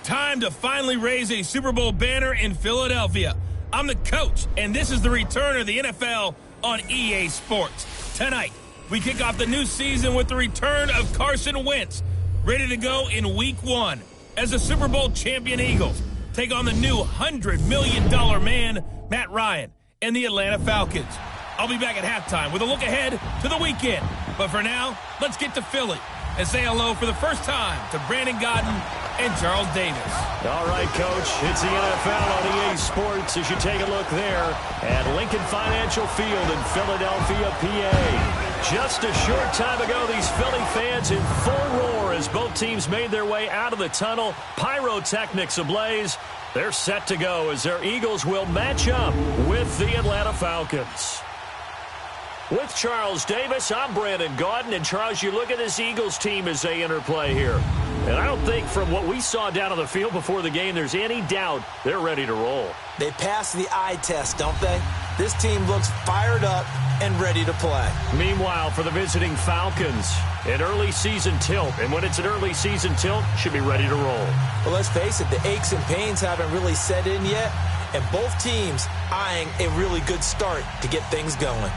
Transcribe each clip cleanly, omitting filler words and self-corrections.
Time to finally raise a Super Bowl banner in Philadelphia. I'm the coach, and this is the return of the NFL on EA Sports. Tonight, we kick off the new season with the return of Carson Wentz, ready to go in Week 1 as the Super Bowl champion Eagles take on the new $100 million man, Matt Ryan, and the Atlanta Falcons. I'll be back at halftime with a look ahead to the weekend. But for now, let's get to Philly and say hello for the first time to Brandon Godden and Charles Davis. All right, Coach, it's the NFL on EA Sports as you take a look there at Lincoln Financial Field in Philadelphia, PA. Just a short time ago, these Philly fans in full roar as both teams made their way out of the tunnel. Pyrotechnics ablaze. They're set to go as their Eagles will match up with the Atlanta Falcons. With Charles Davis, I'm Brandon Gaudin. And, Charles, you look at this Eagles team as they enter play here. And I don't think from what we saw down on the field before the game there's any doubt they're ready to roll. They pass the eye test, don't they? This team looks fired up and ready to play. Meanwhile, for the visiting Falcons, an early season tilt. And when it's an early season tilt, should be ready to roll. Well, let's face it, the aches and pains haven't really set in yet. And both teams eyeing a really good start to get things going.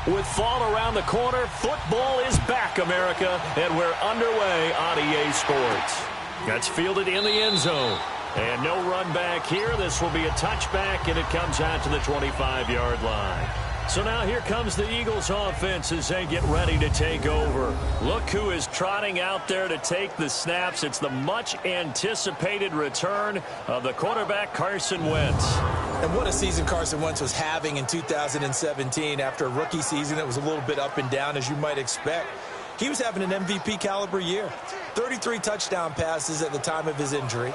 With fall around the corner, football is back, America, and we're underway on EA Sports. That's fielded in the end zone. And no run back here. This will be a touchback, and it comes out to the 25-yard line. So now here comes the Eagles offense as they get ready to take over. Look who is trotting out there to take the snaps. It's the much-anticipated return of the quarterback, Carson Wentz. And what a season Carson Wentz was having in 2017 after a rookie season that was a little bit up and down, as you might expect. He was having an MVP-caliber year. 33 touchdown passes at the time of his injury.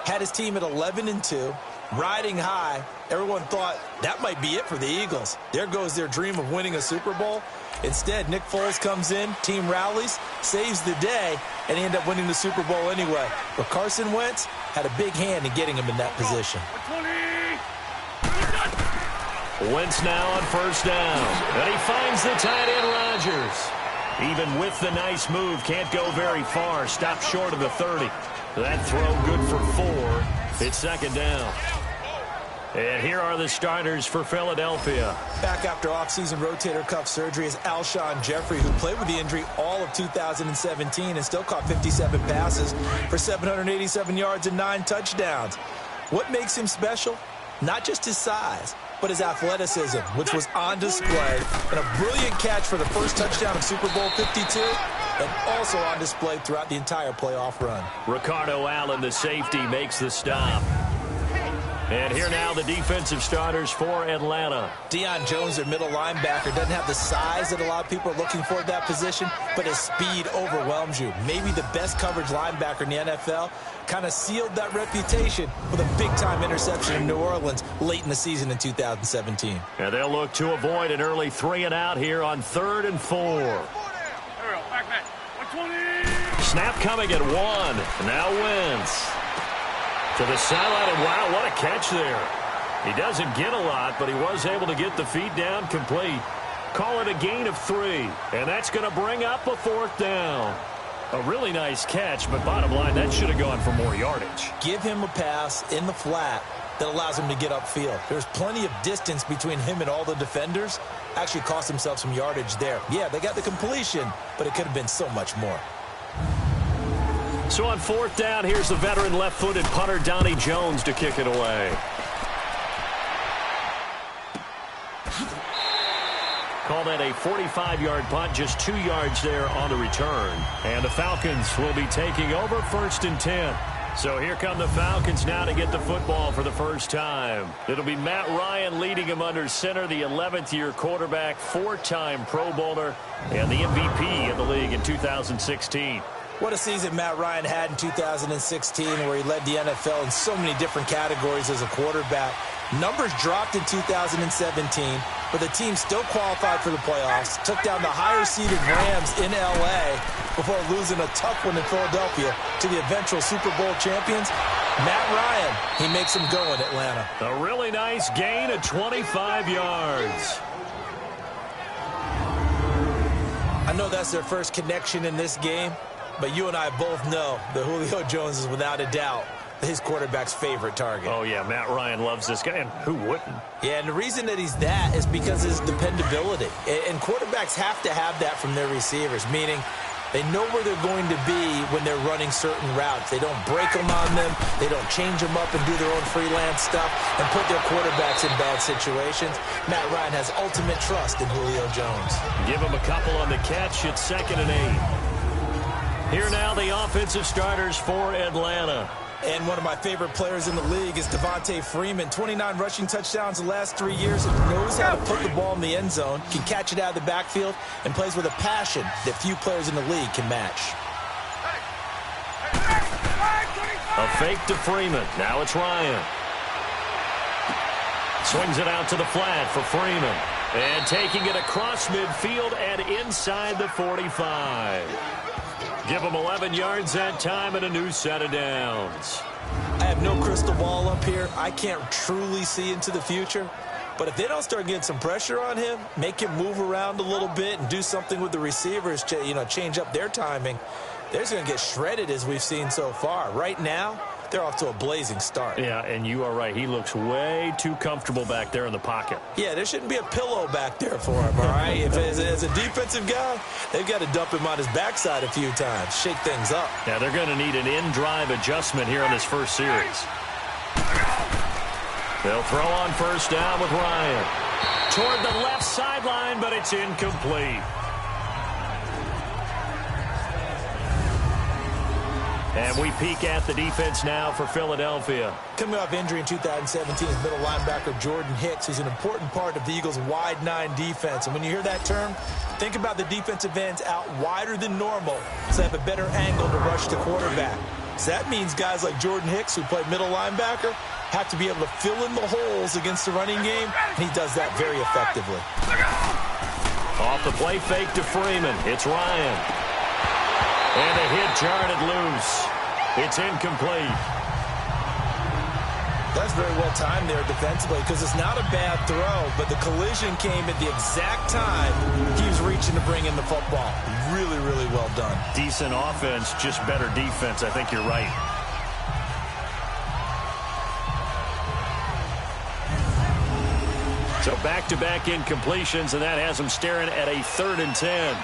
Had his team at 11-2. Riding high. Everyone thought that might be it for the Eagles. There goes their dream of winning a Super Bowl. Instead, Nick Foles comes in, team rallies, saves the day, and they end up winning the Super Bowl anyway. But Carson Wentz had a big hand in getting him in that position. Wentz now on first down. And he finds the tight end, Rodgers. Even with the nice move, can't go very far. Stopped short of the 30. That throw good for 4. It's second down. And here are the starters for Philadelphia. Back after offseason rotator cuff surgery is Alshon Jeffrey, who played with the injury all of 2017 and still caught 57 passes for 787 yards and 9 touchdowns. What makes him special? Not just his size, but his athleticism, which was on display, and a brilliant catch for the first touchdown of Super Bowl 52, and also on display throughout the entire playoff run. Ricardo Allen, the safety, makes the stop. And here now the defensive starters for Atlanta. Deion Jones, their middle linebacker, doesn't have the size that a lot of people are looking for at that position, but his speed overwhelms you. Maybe the best coverage linebacker in the NFL. Kind of sealed that reputation with a big-time interception in New Orleans late in the season in 2017. And they'll look to avoid an early 3-and-out here on 3rd and 4. Snap coming at 1. Now Wentz. To the sideline, and wow, what a catch there. He doesn't get a lot, but he was able to get the feet down complete. Call it a gain of 3, and that's going to bring up a 4th down. A really nice catch, but bottom line, that should have gone for more yardage. Give him a pass in the flat that allows him to get upfield. There's plenty of distance between him and all the defenders. Actually cost himself some yardage there. Yeah, they got the completion, but it could have been so much more. So on 4th down, here's the veteran left-footed punter, Donnie Jones, to kick it away. Call that a 45-yard punt, just 2 yards there on the return. And the Falcons will be taking over 1st and 10. So here come the Falcons now to get the football for the first time. It'll be Matt Ryan leading him under center, the 11th-year quarterback, 4-time Pro Bowler, and the MVP in the league in 2016. What a season Matt Ryan had in 2016 where he led the NFL in so many different categories as a quarterback. Numbers dropped in 2017, but the team still qualified for the playoffs, took down the higher-seeded Rams in L.A. before losing a tough one in Philadelphia to the eventual Super Bowl champions. Matt Ryan, he makes them go in Atlanta. A really nice gain of 25 yards. I know that's their first connection in this game, but you and I both know that Julio Jones is without a doubt his quarterback's favorite target. Oh, yeah, Matt Ryan loves this guy, and who wouldn't? Yeah, and the reason that he's that is because of his dependability. And quarterbacks have to have that from their receivers, meaning they know where they're going to be when they're running certain routes. They don't break them on them. They don't change them up and do their own freelance stuff and put their quarterbacks in bad situations. Matt Ryan has ultimate trust in Julio Jones. Give him a couple on the catch. It's 2nd and 8. Here now the offensive starters for Atlanta. And one of my favorite players in the league is Devontae Freeman. 29 rushing touchdowns the last 3 years. Knows how to put the ball in the end zone, can catch it out of the backfield, and plays with a passion that few players in the league can match. A fake to Freeman. Now it's Ryan. Swings it out to the flat for Freeman. And taking it across midfield and inside the 45. Give him 11 yards that time and a new set of downs. I have no crystal ball up here. I can't truly see into the future. But if they don't start getting some pressure on him, make him move around a little bit and do something with the receivers to, change up their timing, they're going to get shredded as we've seen so far. Right now, they're off to a blazing start. Yeah, and you are right. He looks way too comfortable back there in the pocket. Yeah, there shouldn't be a pillow back there for him, all right? If as a defensive guy, they've got to dump him on his backside a few times, shake things up. Yeah, they're going to need an in-drive adjustment here in this first series. They'll throw on first down with Ryan. Toward the left sideline, but it's incomplete. And we peek at the defense now for Philadelphia. Coming off injury in 2017 is middle linebacker Jordan Hicks, who's an important part of the Eagles' wide 9 defense. And when you hear that term, think about the defensive ends out wider than normal, so they have a better angle to rush the quarterback. So that means guys like Jordan Hicks, who play middle linebacker, have to be able to fill in the holes against the running game, and he does that very effectively. Off the play fake to Freeman. It's Ryan. And a hit jarred it loose. It's incomplete. That's very well timed there defensively because it's not a bad throw, but the collision came at the exact time he was reaching to bring in the football. Really, really well done. Decent offense, just better defense. I think you're right. So back-to-back incompletions, and that has them staring at a 3rd and 10.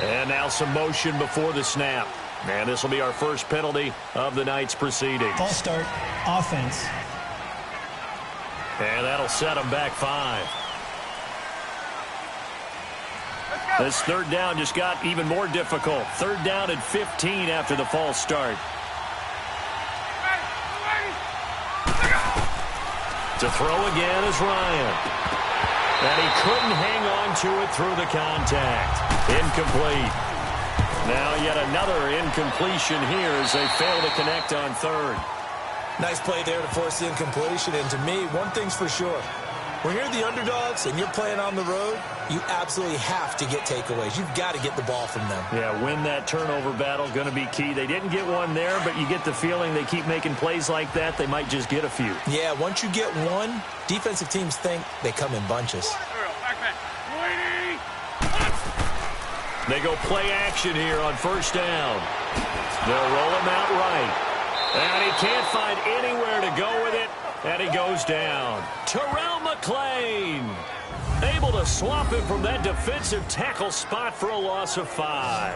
And now some motion before the snap. And this will be our first penalty of the night's proceedings. False start, offense. And that'll set them back 5. This 3rd down just got even more difficult. 3rd down and 15 after the false start. To throw again is Ryan. And he couldn't hang on to it through the contact. Incomplete. Now yet another incompletion here as they fail to connect on 3rd. Nice play there to force the incompletion. And to me, one thing's for sure. When you're the underdogs and you're playing on the road, you absolutely have to get takeaways. You've got to get the ball from them. Yeah, win that turnover battle, going to be key. They didn't get one there, but you get the feeling they keep making plays like that, they might just get a few. Yeah, once you get one, defensive teams think they come in bunches. They go play action here on first down. They'll roll him out right. And he can't find anywhere to go with it. And he goes down. Terrell McClain able to swap him from that defensive tackle spot for a loss of 5.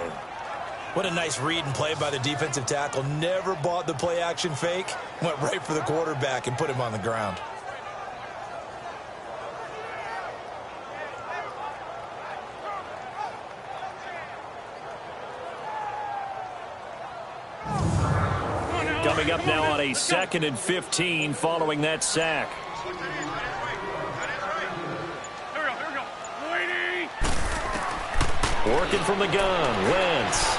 What a nice read and play by the defensive tackle. Never bought the play action fake. Went right for the quarterback and put him on the ground. Coming up now on a 2nd and 15 following that sack. Working from the gun, Wentz.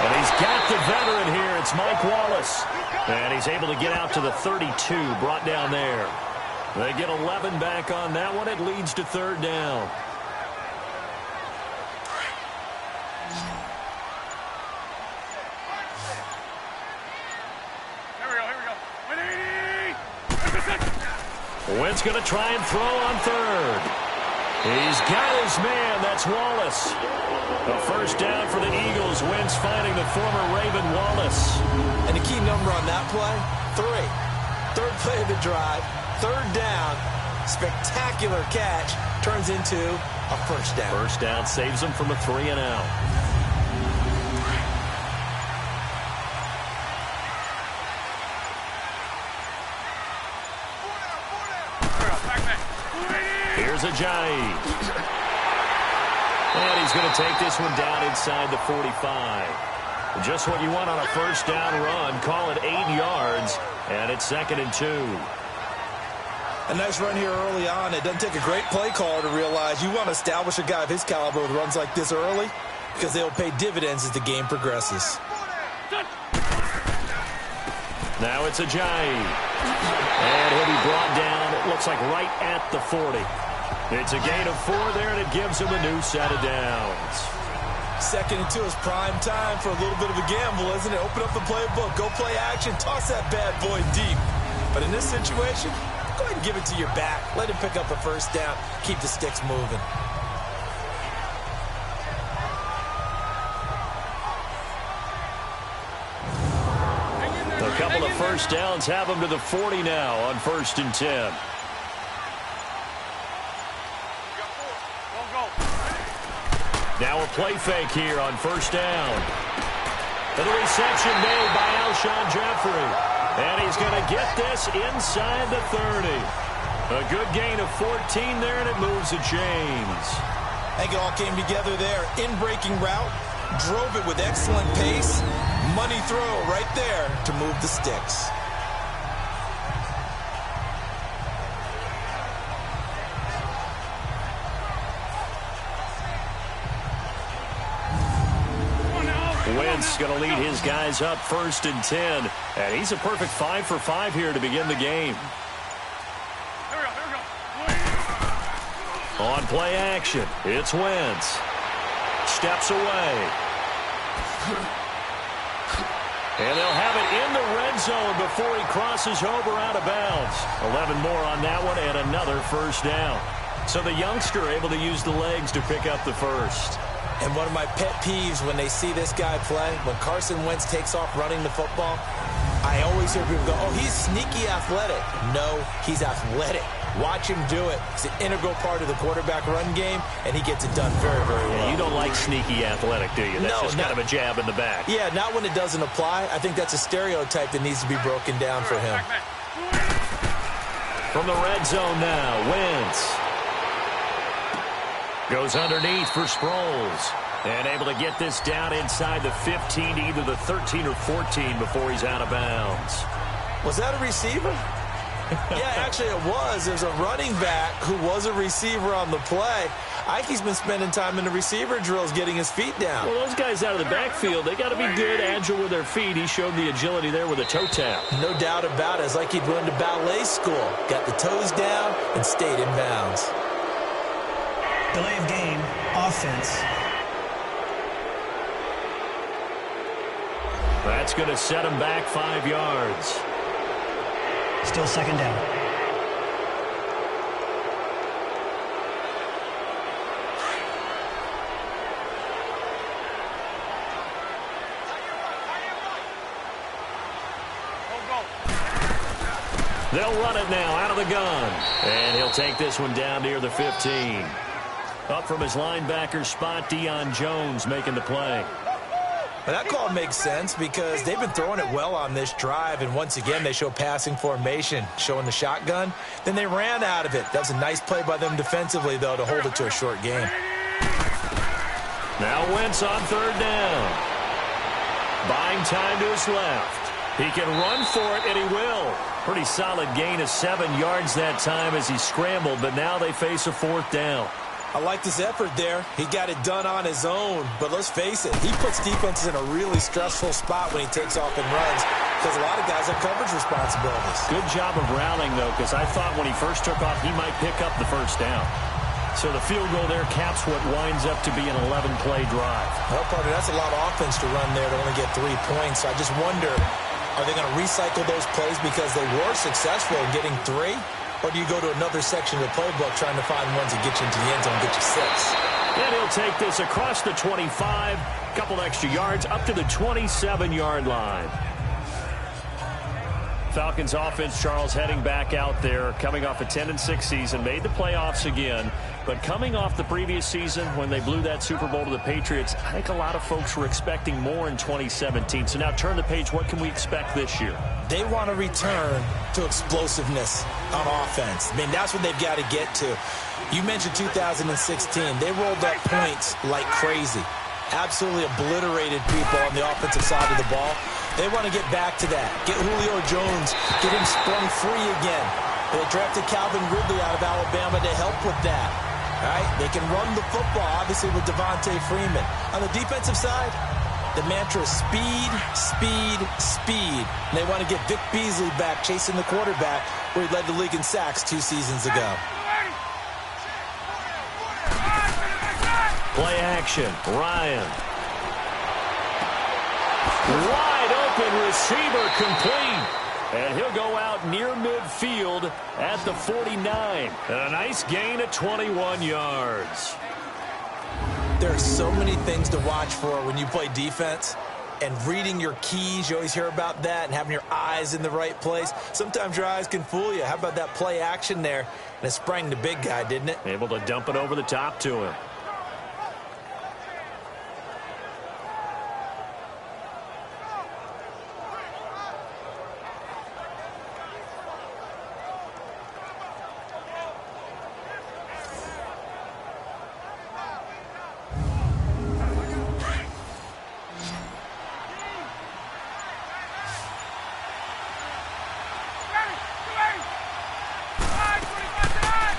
And he's got the veteran here. It's Mike Wallace. And he's able to get out to the 32, brought down there. They get 11 back on that one. It leads to third down. Wentz going to try and throw on third. He's got his man. That's Wallace. A first down for the Eagles. Wentz finding the former Raven Wallace. And the key number on that play, 3. Third play of the drive, third down, spectacular catch, turns into a first down. First down saves him from a 3-and-out. Here's Ajayi. And he's going to take this one down inside the 45. Just what you want on a first down run. Call it 8 yards, and it's 2nd and 2. A nice run here early on. It doesn't take a great play caller to realize you want to establish a guy of his caliber with runs like this early because they'll pay dividends as the game progresses. Now it's Ajayi. And he'll be brought down, it looks like right at the 40. It's a gain of 4 there, and it gives him a new set of downs. 2nd and 2 is prime time for a little bit of a gamble, isn't it? Open up the playbook, go play action, toss that bad boy deep. But in this situation, go ahead and give it to your back. Let him pick up a first down, keep the sticks moving. A couple of first downs have him to the 40 now on 1st and 10. Now a play fake here on first down. And the reception made by Alshon Jeffrey. And he's going to get this inside the 30. A good gain of 14 there, and it moves the chains. I think it all came together there. In-breaking route, drove it with excellent pace. Money throw right there to move the sticks. Wentz going to lead his guys up 1st and 10. And he's a perfect 5 for 5 here to begin the game. On play action, it's Wentz. Steps away. And they'll have it in the red zone before he crosses over out of bounds. 11 more on that one and another first down. So the youngster able to use the legs to pick up the first. And one of my pet peeves when they see this guy play, when Carson Wentz takes off running the football, I always hear people go, oh, he's sneaky athletic. No, he's athletic. Watch him do it. It's an integral part of the quarterback run game, and he gets it done very, very well. Yeah, you don't like sneaky athletic, do you? That's just kind of a jab in the back. Yeah, not when it doesn't apply. I think that's a stereotype that needs to be broken down for him. From the red zone now, Wentz goes underneath for Sproles. And able to get this down inside the 15 to either the 13 or 14 before he's out of bounds. Was that a receiver? Yeah, actually it was. There's a running back who was a receiver on the play. Ike's been spending time in the receiver drills getting his feet down. Well, those guys out of the backfield, they got to be good, agile with their feet. He showed the agility there with a toe tap. No doubt about it. It's like he'd run to ballet school. Got the toes down and stayed in bounds. Delay of game, offense. That's going to set him back 5 yards. Still 2nd down. They'll run it now out of the gun. And he'll take this one down near the 15. Up from his linebacker spot, Deion Jones making the play. But that call makes sense because they've been throwing it well on this drive, and once again they show passing formation, showing the shotgun. Then they ran out of it. That was a nice play by them defensively, though, to hold it to a short game. Now Wentz on 3rd down. Buying time to his left. He can run for it, and he will. Pretty solid gain of 7 yards that time as he scrambled, but now they face a 4th down. I like this effort there. He got it done on his own. But let's face it, he puts defenses in a really stressful spot when he takes off and runs because a lot of guys have coverage responsibilities. Good job of rallying, though, because I thought when he first took off, he might pick up the first down. So the field goal there caps what winds up to be an 11-play drive. Well, partner, that's a lot of offense to run there to only get 3 points. So I just wonder, are they going to recycle those plays because they were successful in getting 3? Or do you go to another section of the playbook trying to find ones that get you into the end zone and get you 6? And he'll take this across the 25, a couple extra yards, up to the 27-yard line. Falcons offense, Charles, heading back out there, coming off a 10-6 season, made the playoffs again. But coming off the previous season when they blew that Super Bowl to the Patriots, I think a lot of folks were expecting more in 2017. So now turn the page. What can we expect this year? They want to return to explosiveness on offense. I mean, that's what they've got to get to. You mentioned 2016. They rolled up points like crazy. Absolutely obliterated people on the offensive side of the ball. They want to get back to that. Get Julio Jones, get him sprung free again. They drafted Calvin Ridley out of Alabama to help with that. All right? They can run the football, obviously, with Devontae Freeman. On the defensive side, the mantra is speed, speed, speed. And they want to get Vic Beasley back chasing the quarterback where he led the league in sacks 2 seasons ago. Play action. Ryan. Wide open receiver complete. And he'll go out near midfield at the 49. And a nice gain of 21 yards. There are so many things to watch for when you play defense. And reading your keys, you always hear about that, and having your eyes in the right place. Sometimes your eyes can fool you. How about that play action there? And it sprang the big guy, didn't it? Able to dump it over the top to him.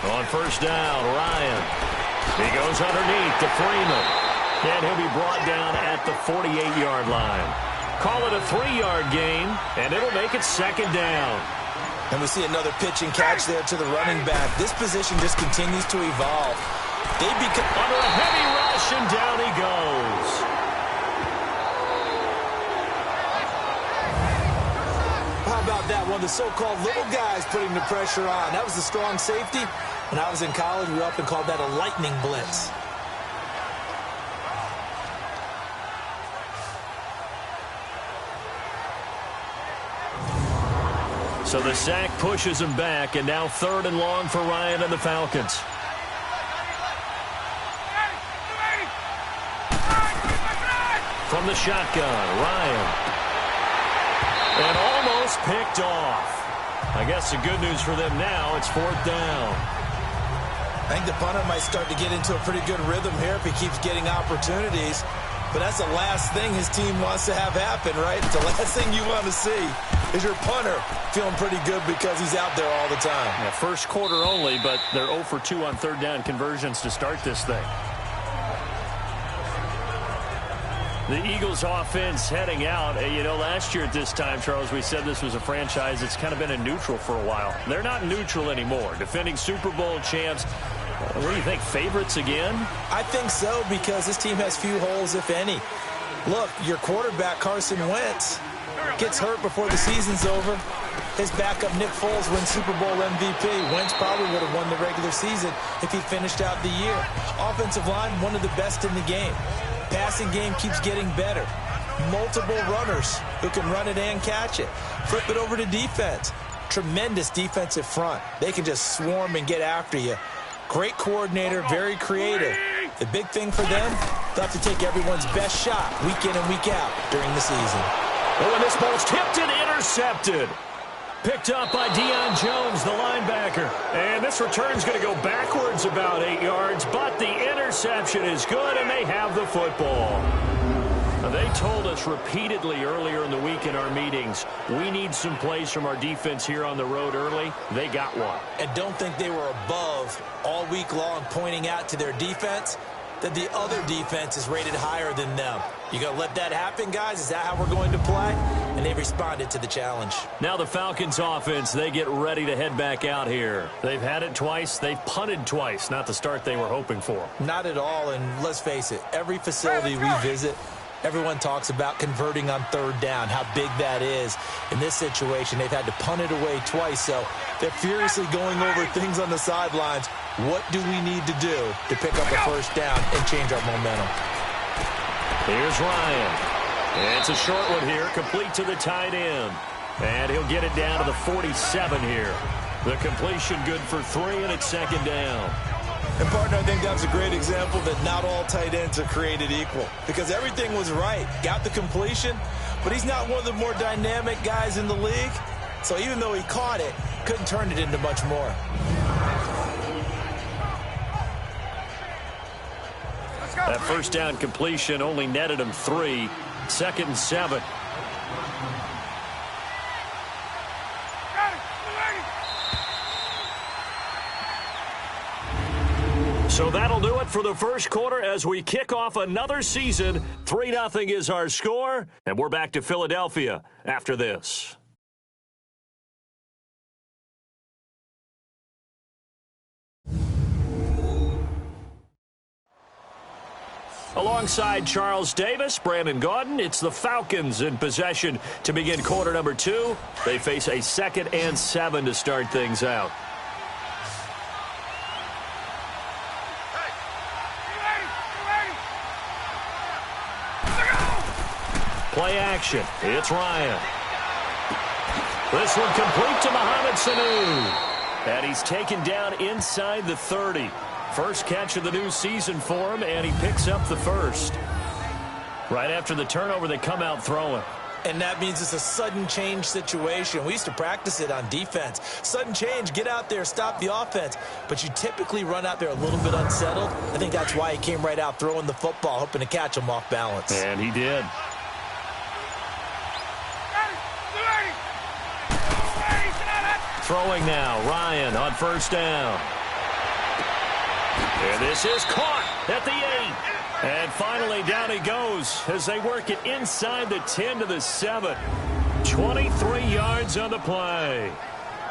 On first down, Ryan. He goes underneath to Freeman. And he'll be brought down at the 48-yard line. Call it a 3-yard gain, and it'll make it second down. And we see another pitch and catch there to the running back. This position just continues to evolve. They become under a heavy rush, and down he goes. How about that? One of the so-called little guys putting the pressure on. That was the strong safety. When I was in college, we often called that a lightning blitz. So the sack pushes him back, and now 3rd and long for Ryan and the Falcons. From the shotgun, Ryan. And almost picked off. I guess the good news for them now, it's 4th down. I think the punter might start to get into a pretty good rhythm here if he keeps getting opportunities. But that's the last thing his team wants to have happen, right? The last thing you want to see is your punter feeling pretty good because he's out there all the time. Yeah, first quarter only, but they're 0 for 2 on 3rd down conversions to start this thing. The Eagles offense heading out. You know, last year at this time, Charles, we said this was a franchise that's kind of been in neutral for a while. They're not neutral anymore. Defending Super Bowl champs. What do you think, favorites again? I think so, because this team has few holes, if any. Look, your quarterback, Carson Wentz, gets hurt before the season's over. His backup, Nick Foles, wins Super Bowl MVP. Wentz probably would have won the regular season if he finished out the year. Offensive line, one of the best in the game. Passing game keeps getting better. Multiple runners who can run it and catch it. Flip it over to defense. Tremendous defensive front. They can just swarm and get after you. Great coordinator, very creative. The big thing for them, they'll have to take everyone's best shot week in and week out during the season. Oh, and this ball's tipped and intercepted. Picked up by Deion Jones, the linebacker. And this return's going to go backwards about 8 yards, but the interception is good, and they have the football. They told us repeatedly earlier in the week in our meetings, we need some plays from our defense here on the road early. They got one. And don't think they were above all week long pointing out to their defense that the other defense is rated higher than them. You going to let that happen, guys? Is that how we're going to play? And they responded to the challenge. Now the Falcons offense, they get ready to head back out here. They've had it twice. They've punted twice. Not the start they were hoping for. Not at all, and let's face it, every facility we visit, everyone talks about converting on third down, how big that is. In this situation, they've had to punt it away twice, so they're furiously going over things on the sidelines. What do we need to do to pick up a first down and change our momentum? Here's Ryan. It's a short one here, complete to the tight end. And he'll get it down to the 47 here. The completion good for 3, and it's second down. And, partner, I think that's a great example that not all tight ends are created equal, because everything was right. Got the completion, but he's not one of the more dynamic guys in the league. So even though he caught it, couldn't turn it into much more. That first down completion only netted him 3. 2nd and 7. So that'll do it for the first quarter as we kick off another season. 3-0 is our score, and we're back to Philadelphia after this. Alongside Charles Davis, Brandon Gaudin, it's the Falcons in possession to begin quarter number 2. They face a 2nd and 7 to start things out. Play action. It's Ryan. This one complete to Mohamed Sanu. And he's taken down inside the 30. First catch of the new season for him, and he picks up the first. Right after the turnover, they come out throwing. And that means it's a sudden change situation. We used to practice it on defense. Sudden change, get out there, stop the offense. But you typically run out there a little bit unsettled. I think that's why he came right out throwing the football, hoping to catch him off balance. And he did. Throwing now, Ryan on first down. And this is caught at the 8. And finally down he goes as they work it inside the 10 to the 7. 23 yards on the play.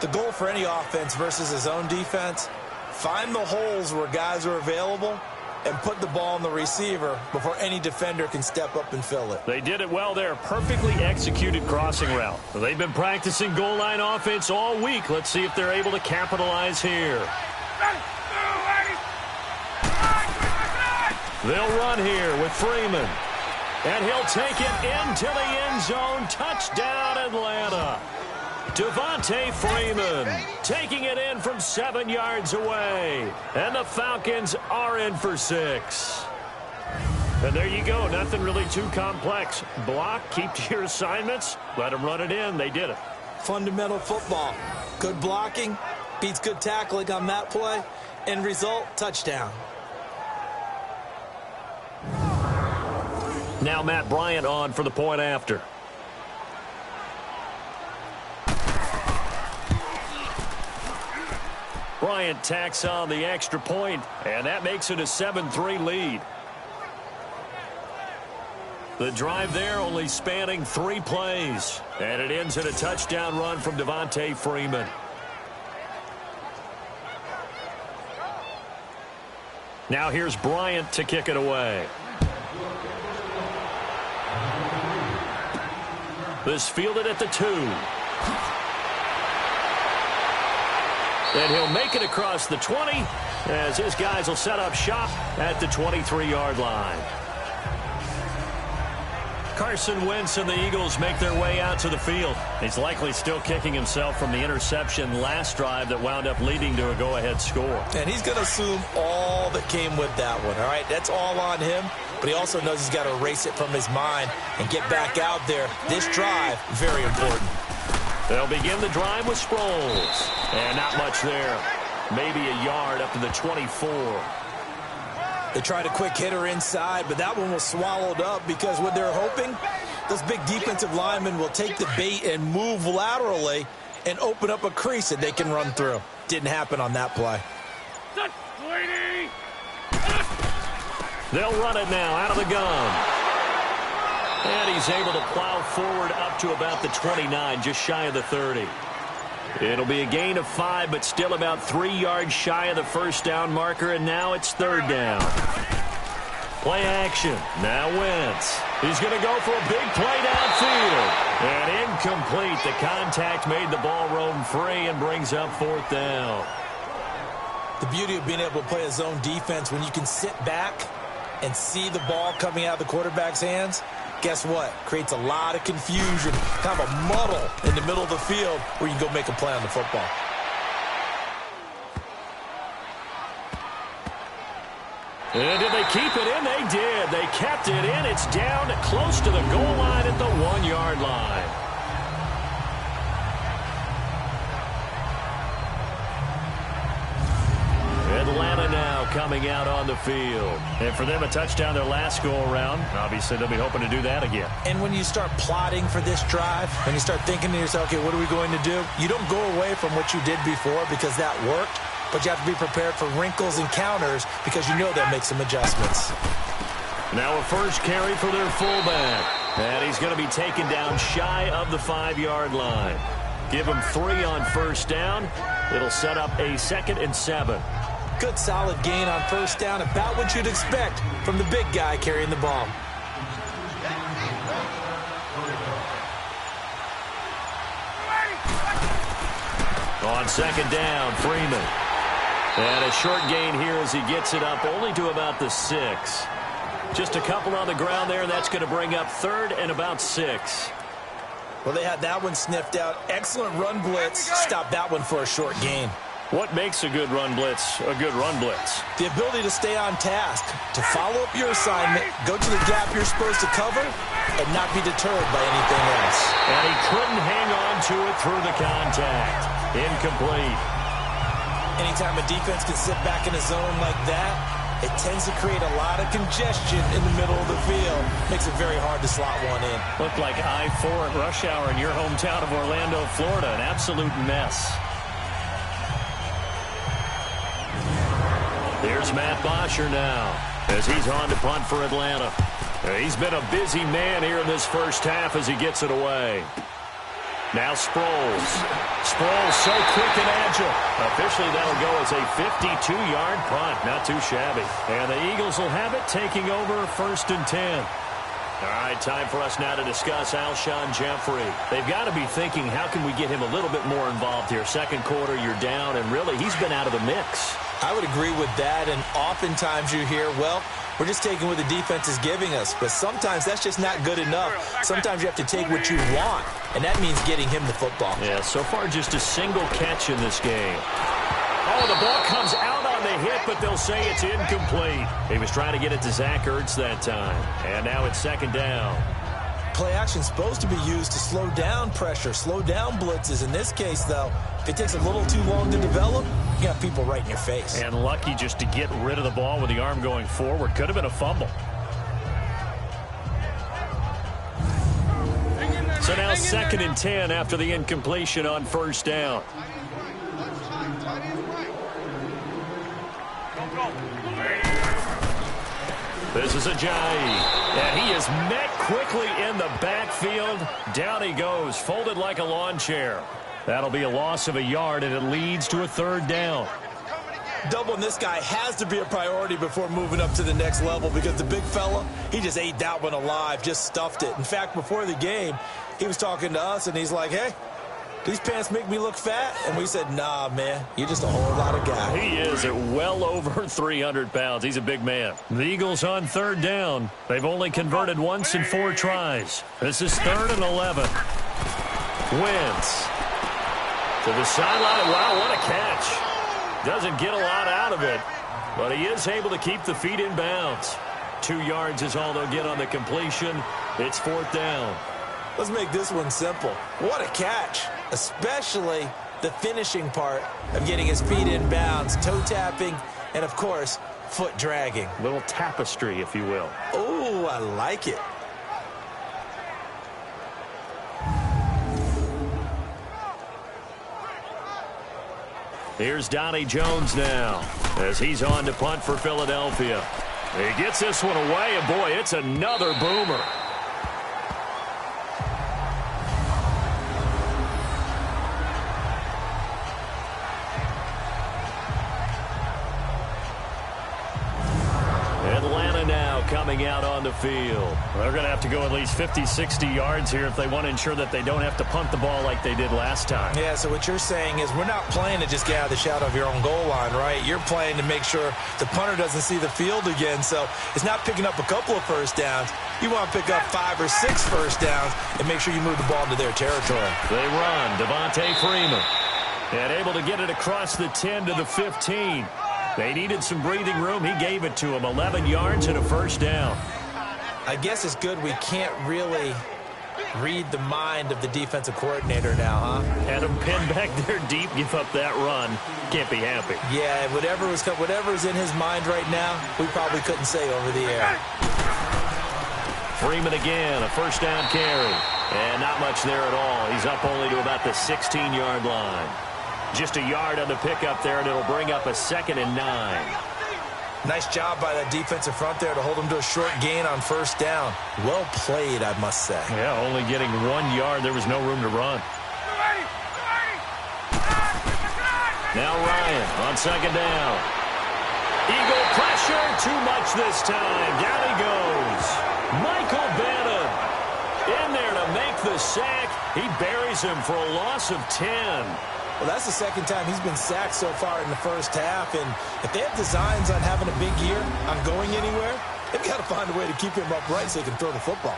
The goal for any offense versus his own defense, find the holes where guys are available and put the ball on the receiver before any defender can step up and fill it. They did it well there. Perfectly executed crossing route. They've been practicing goal line offense all week. Let's see if they're able to capitalize here. They'll run here with Freeman. And he'll take it into the end zone. Touchdown, Atlanta. Devontae Freeman taking it in from 7 yards away. And the Falcons are in for 6. And there you go. Nothing really too complex. Block, keep to your assignments, let them run it in. They did it. Fundamental football. Good blocking beats good tackling on that play. End result, touchdown. Now Matt Bryant on for the point after. Bryant tacks on the extra point, and that makes it a 7-3 lead. The drive there only spanning 3 plays, and it ends in a touchdown run from Devontae Freeman. Now here's Bryant to kick it away. This fielded at the 2. And he'll make it across the 20 as his guys will set up shop at the 23-yard line. Carson Wentz and the Eagles make their way out to the field. He's likely still kicking himself from the interception last drive that wound up leading to a go-ahead score. And he's going to assume all that came with that one, all right? That's all on him, but he also knows he's got to erase it from his mind and get back out there. This drive, very important. They'll begin the drive with Sproles. And not much there. Maybe a yard up to the 24. They tried a quick hitter inside, but that one was swallowed up because what they're hoping, those big defensive linemen will take the bait and move laterally and open up a crease that they can run through. Didn't happen on that play. They'll run it now out of the gun. And he's able to plow forward up to about the 29, just shy of the 30. It'll be a gain of 5, but still about 3 yards shy of the first down marker, and now it's third down. Play action. Now Wentz. He's going to go for a big play downfield. And incomplete. The contact made the ball roam free and brings up fourth down. The beauty of being able to play a zone defense when you can sit back and see the ball coming out of the quarterback's hands, guess what? Creates a lot of confusion, kind of a muddle in the middle of the field where you can go make a play on the football. And did they keep it in? They did. They kept it in. It's down close to the goal line at the 1-yard line. Atlanta now coming out on the field. And for them, a touchdown their last go-around. Obviously, they'll be hoping to do that again. And when you start plotting for this drive, when you start thinking to yourself, okay, what are we going to do? You don't go away from what you did before because that worked, but you have to be prepared for wrinkles and counters because you know they'll make some adjustments. Now a first carry for their fullback. And he's going to be taken down shy of the 5-yard line. Give him 3 on first down. It'll set up a 2nd and 7. Good solid gain on first down, about what you'd expect from the big guy carrying the ball. On second down, Freeman. And a short gain here as he gets it up only to about the 6. Just a couple on the ground there, and that's going to bring up 3rd and about 6. Well, they had that one sniffed out. Excellent run blitz. Stopped that one for a short gain. What makes a good run blitz a good run blitz? The ability to stay on task, to follow up your assignment, go to the gap you're supposed to cover, and not be deterred by anything else. And he couldn't hang on to it through the contact. Incomplete. Anytime a defense can sit back in a zone like that, it tends to create a lot of congestion in the middle of the field. Makes it very hard to slot one in. Looked like I-4 at rush hour in your hometown of Orlando, Florida. An absolute mess. Here's Matt Bosher now as he's on to punt for Atlanta. He's been a busy man here in this first half as he gets it away. Now Sproles. Sproles so quick and agile. Officially, that'll go as a 52-yard punt. Not too shabby. And the Eagles will have it, taking over 1st and 10. All right, time for us now to discuss Alshon Jeffrey. They've got to be thinking, how can we get him a little bit more involved here? Second quarter, you're down, and really, he's been out of the mix. I would agree with that, and oftentimes you hear, well, we're just taking what the defense is giving us. But sometimes that's just not good enough. Sometimes you have to take what you want, and that means getting him the football. Yeah, so far just a single catch in this game. Oh, the ball comes out on the hit, but they'll say it's incomplete. He was trying to get it to Zach Ertz that time. And now it's 2nd down. Play action's supposed to be used to slow down pressure, slow down blitzes. In this case, though, if it takes a little too long to develop, you got people right in your face. And lucky just to get rid of the ball with the arm going forward. Could have been a fumble. So now 2nd and 10 after the incompletion on first down. This is Ajayi, and he is met quickly in the backfield. Down he goes, folded like a lawn chair. That'll be a loss of a yard, and it leads to a 3rd down. Doubling this guy has to be a priority before moving up to the next level because the big fella, he just ate that one alive, just stuffed it. In fact, before the game, he was talking to us, and he's like, hey, these pants make me look fat? And we said, nah, man, you're just a whole lot of guy. He is at well over 300 pounds. He's a big man. The Eagles on 3rd down. They've only converted once in 4 tries. This is 3rd and 11. Wentz to the sideline. Wow, what a catch. Doesn't get a lot out of it, but he is able to keep the feet in bounds. 2 yards is all they'll get on the completion. It's 4th down. Let's make this one simple. What a catch, especially the finishing part of getting his feet in bounds, toe tapping, and, of course, foot dragging. Little tapestry, if you will. Oh, I like it. Here's Donnie Jones now as he's on to punt for Philadelphia. He gets this one away, and boy, it's another boomer. Atlanta now coming out on the field. They're going to have to go at least 50, 60 yards here if they want to ensure that they don't have to punt the ball like they did last time. Yeah, so what you're saying is we're not playing to just get out of the shadow of your own goal line, right? You're playing to make sure the punter doesn't see the field again. So it's not picking up a couple of first downs. You want to pick up 5 or 6 first downs and make sure you move the ball into their territory. They run. Devontae Freeman. And able to get it across the 10 to the 15. They needed some breathing room. He gave it to them. 11 yards and a first down. I guess it's good we can't really read the mind of the defensive coordinator now, huh? Had him pinned back there deep, give up that run. Can't be happy. Yeah, whatever's in his mind right now, we probably couldn't say over the air. Freeman again, a first down carry. And not much there at all. He's up only to about the 16-yard line. Just a yard on the pickup there, and it'll bring up a 2nd and 9. Nice job by that defensive front there to hold him to a short gain on first down. Well played, I must say. Yeah, only getting 1 yard. There was no room to run. Now Ryan on second down. Eagle pressure, too much this time. Down he goes. Michael Bannon in there to make the sack. He buries him for a loss of 10. Well, that's the second time he's been sacked so far in the first half. And if they have designs on having a big year, on going anywhere, they've got to find a way to keep him upright so he can throw the football.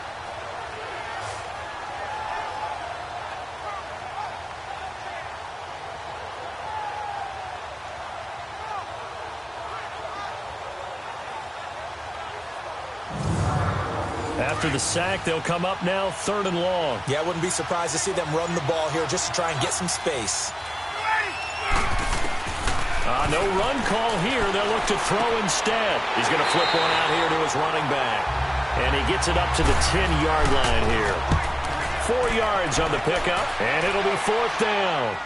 After the sack, they'll come up now 3rd and long. Yeah, I wouldn't be surprised to see them run the ball here just to try and get some space. No run call here. They'll look to throw instead. He's going to flip one out here to his running back. And he gets it up to the 10-yard line here. 4 yards on the pickup, and it'll be 4th down.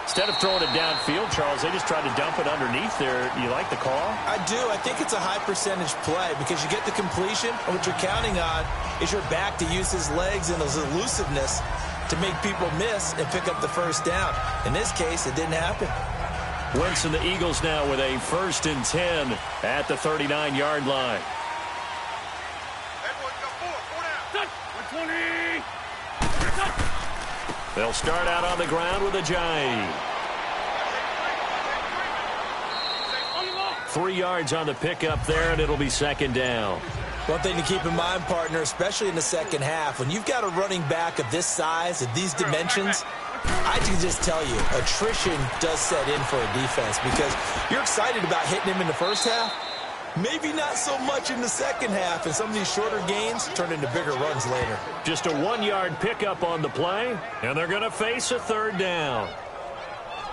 Instead of throwing it downfield, Charles, they just tried to dump it underneath there. You like the call? I do. I think it's a high-percentage play because you get the completion, and what you're counting on is your back to use his legs and his elusiveness to make people miss and pick up the first down. In this case, it didn't happen. Wentz and the Eagles now with a 1st and 10 at the 39-yard line. They'll start out on the ground with a Ajayi. 3 yards on the pickup there, and it'll be 2nd down. One thing to keep in mind, partner, especially in the second half, when you've got a running back of this size, of these dimensions, I can just tell you, attrition does set in for a defense because you're excited about hitting him in the first half. Maybe not so much in the second half, and some of these shorter gains turn into bigger runs later. Just a 1-yard pickup on the play, and they're going to face a 3rd down.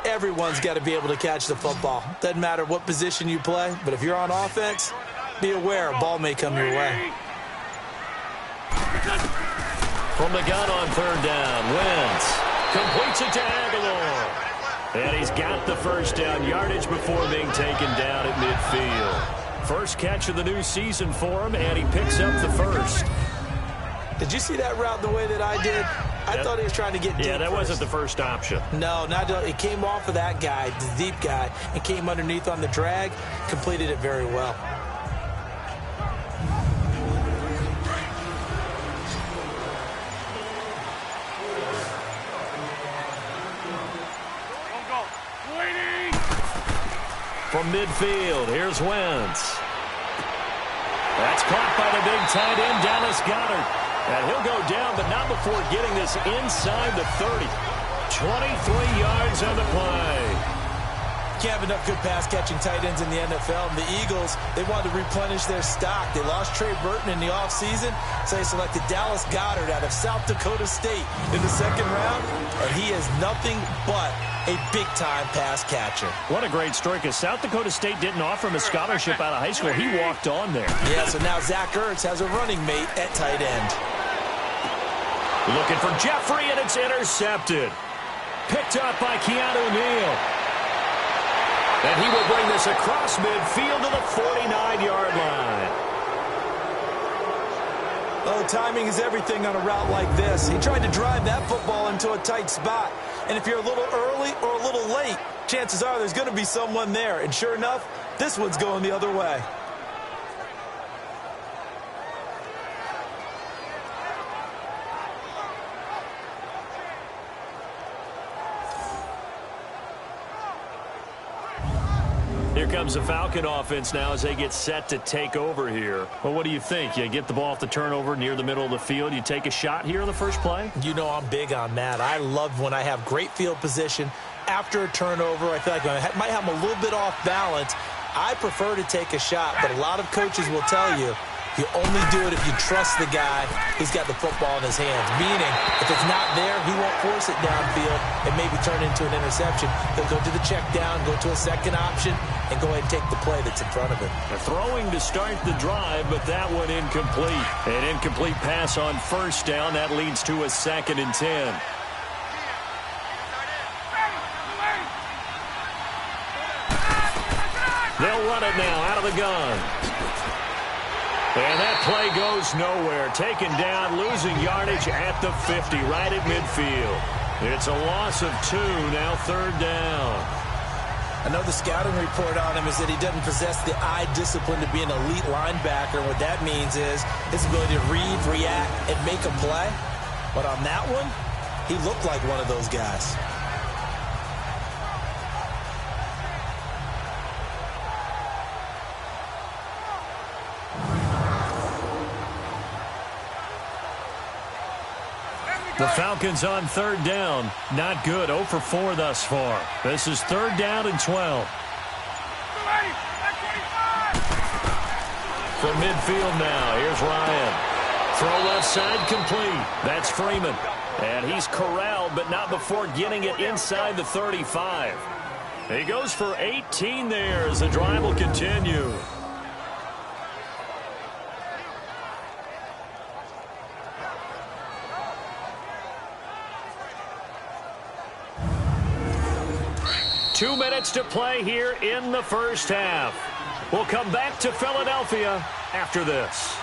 Everyone's got to be able to catch the football. Doesn't matter what position you play, but if you're on offense, be aware a ball may come your way. From the gun on 3rd down, Wentz completes it to Aguilar. And he's got the first down, yardage before being taken down at midfield. First catch of the new season for him, and he picks up the first. Did you see that route the way that I did? I thought he was trying to get deep. Yeah, that first. wasn't the first option. No, it came off of that guy, the deep guy, and came underneath on the drag, completed it very well. From midfield, here's Wentz. That's caught by the big tight end, Dallas Goedert. And he'll go down, but not before getting this inside the 30. 23 yards on the play. Can't have enough good pass-catching tight ends in the NFL. And the Eagles, they wanted to replenish their stock. They lost Trey Burton in the offseason, so they selected Dallas Goedert out of South Dakota State in the second round, and he is nothing but a big-time pass catcher. What a great story, because South Dakota State didn't offer him a scholarship out of high school. He walked on there. Yeah, so now Zach Ertz has a running mate at tight end. Looking for Jeffrey, and it's intercepted. Picked up by Keanu Neal. And he will bring this across midfield to the 49-yard line. Oh, timing is everything on a route like this. He tried to drive that football into a tight spot. And if you're a little early or a little late, chances are there's going to be someone there. And sure enough, this one's going the other way. Here comes the Falcon offense now as they get set to take over here. Well, what do you think? You get the ball off the turnover near the middle of the field. You take a shot here on the first play? You know I'm big on that. I love when I have great field position after a turnover. I feel like I might have them a little bit off balance. I prefer to take a shot, but a lot of coaches will tell you, you only do it if you trust the guy who's got the football in his hands. Meaning, if it's not there, he won't force it downfield and maybe turn it into an interception. He'll go to the check down, go to a second option, and go ahead and take the play that's in front of him. Throwing to start the drive, but that one incomplete. An incomplete pass on first down. That leads to a 2nd and 10. They'll run it now out of the gun. And that play goes nowhere. Taken down, losing yardage at the 50, right at midfield. It's a loss of 2, now 3rd down. I know the scouting report on him is that he doesn't possess the eye discipline to be an elite linebacker. What that means is his ability to read, react, and make a play. But on that one, he looked like one of those guys. The Falcons on 3rd down. Not good. 0 for 4 thus far. This is 3rd down and 12. From midfield now, here's Ryan. Throw left side complete. That's Freeman. And he's corralled, but not before getting it inside the 35. He goes for 18 there as the drive will continue. Two minutes to play here in the first half. We'll come back to Philadelphia after this.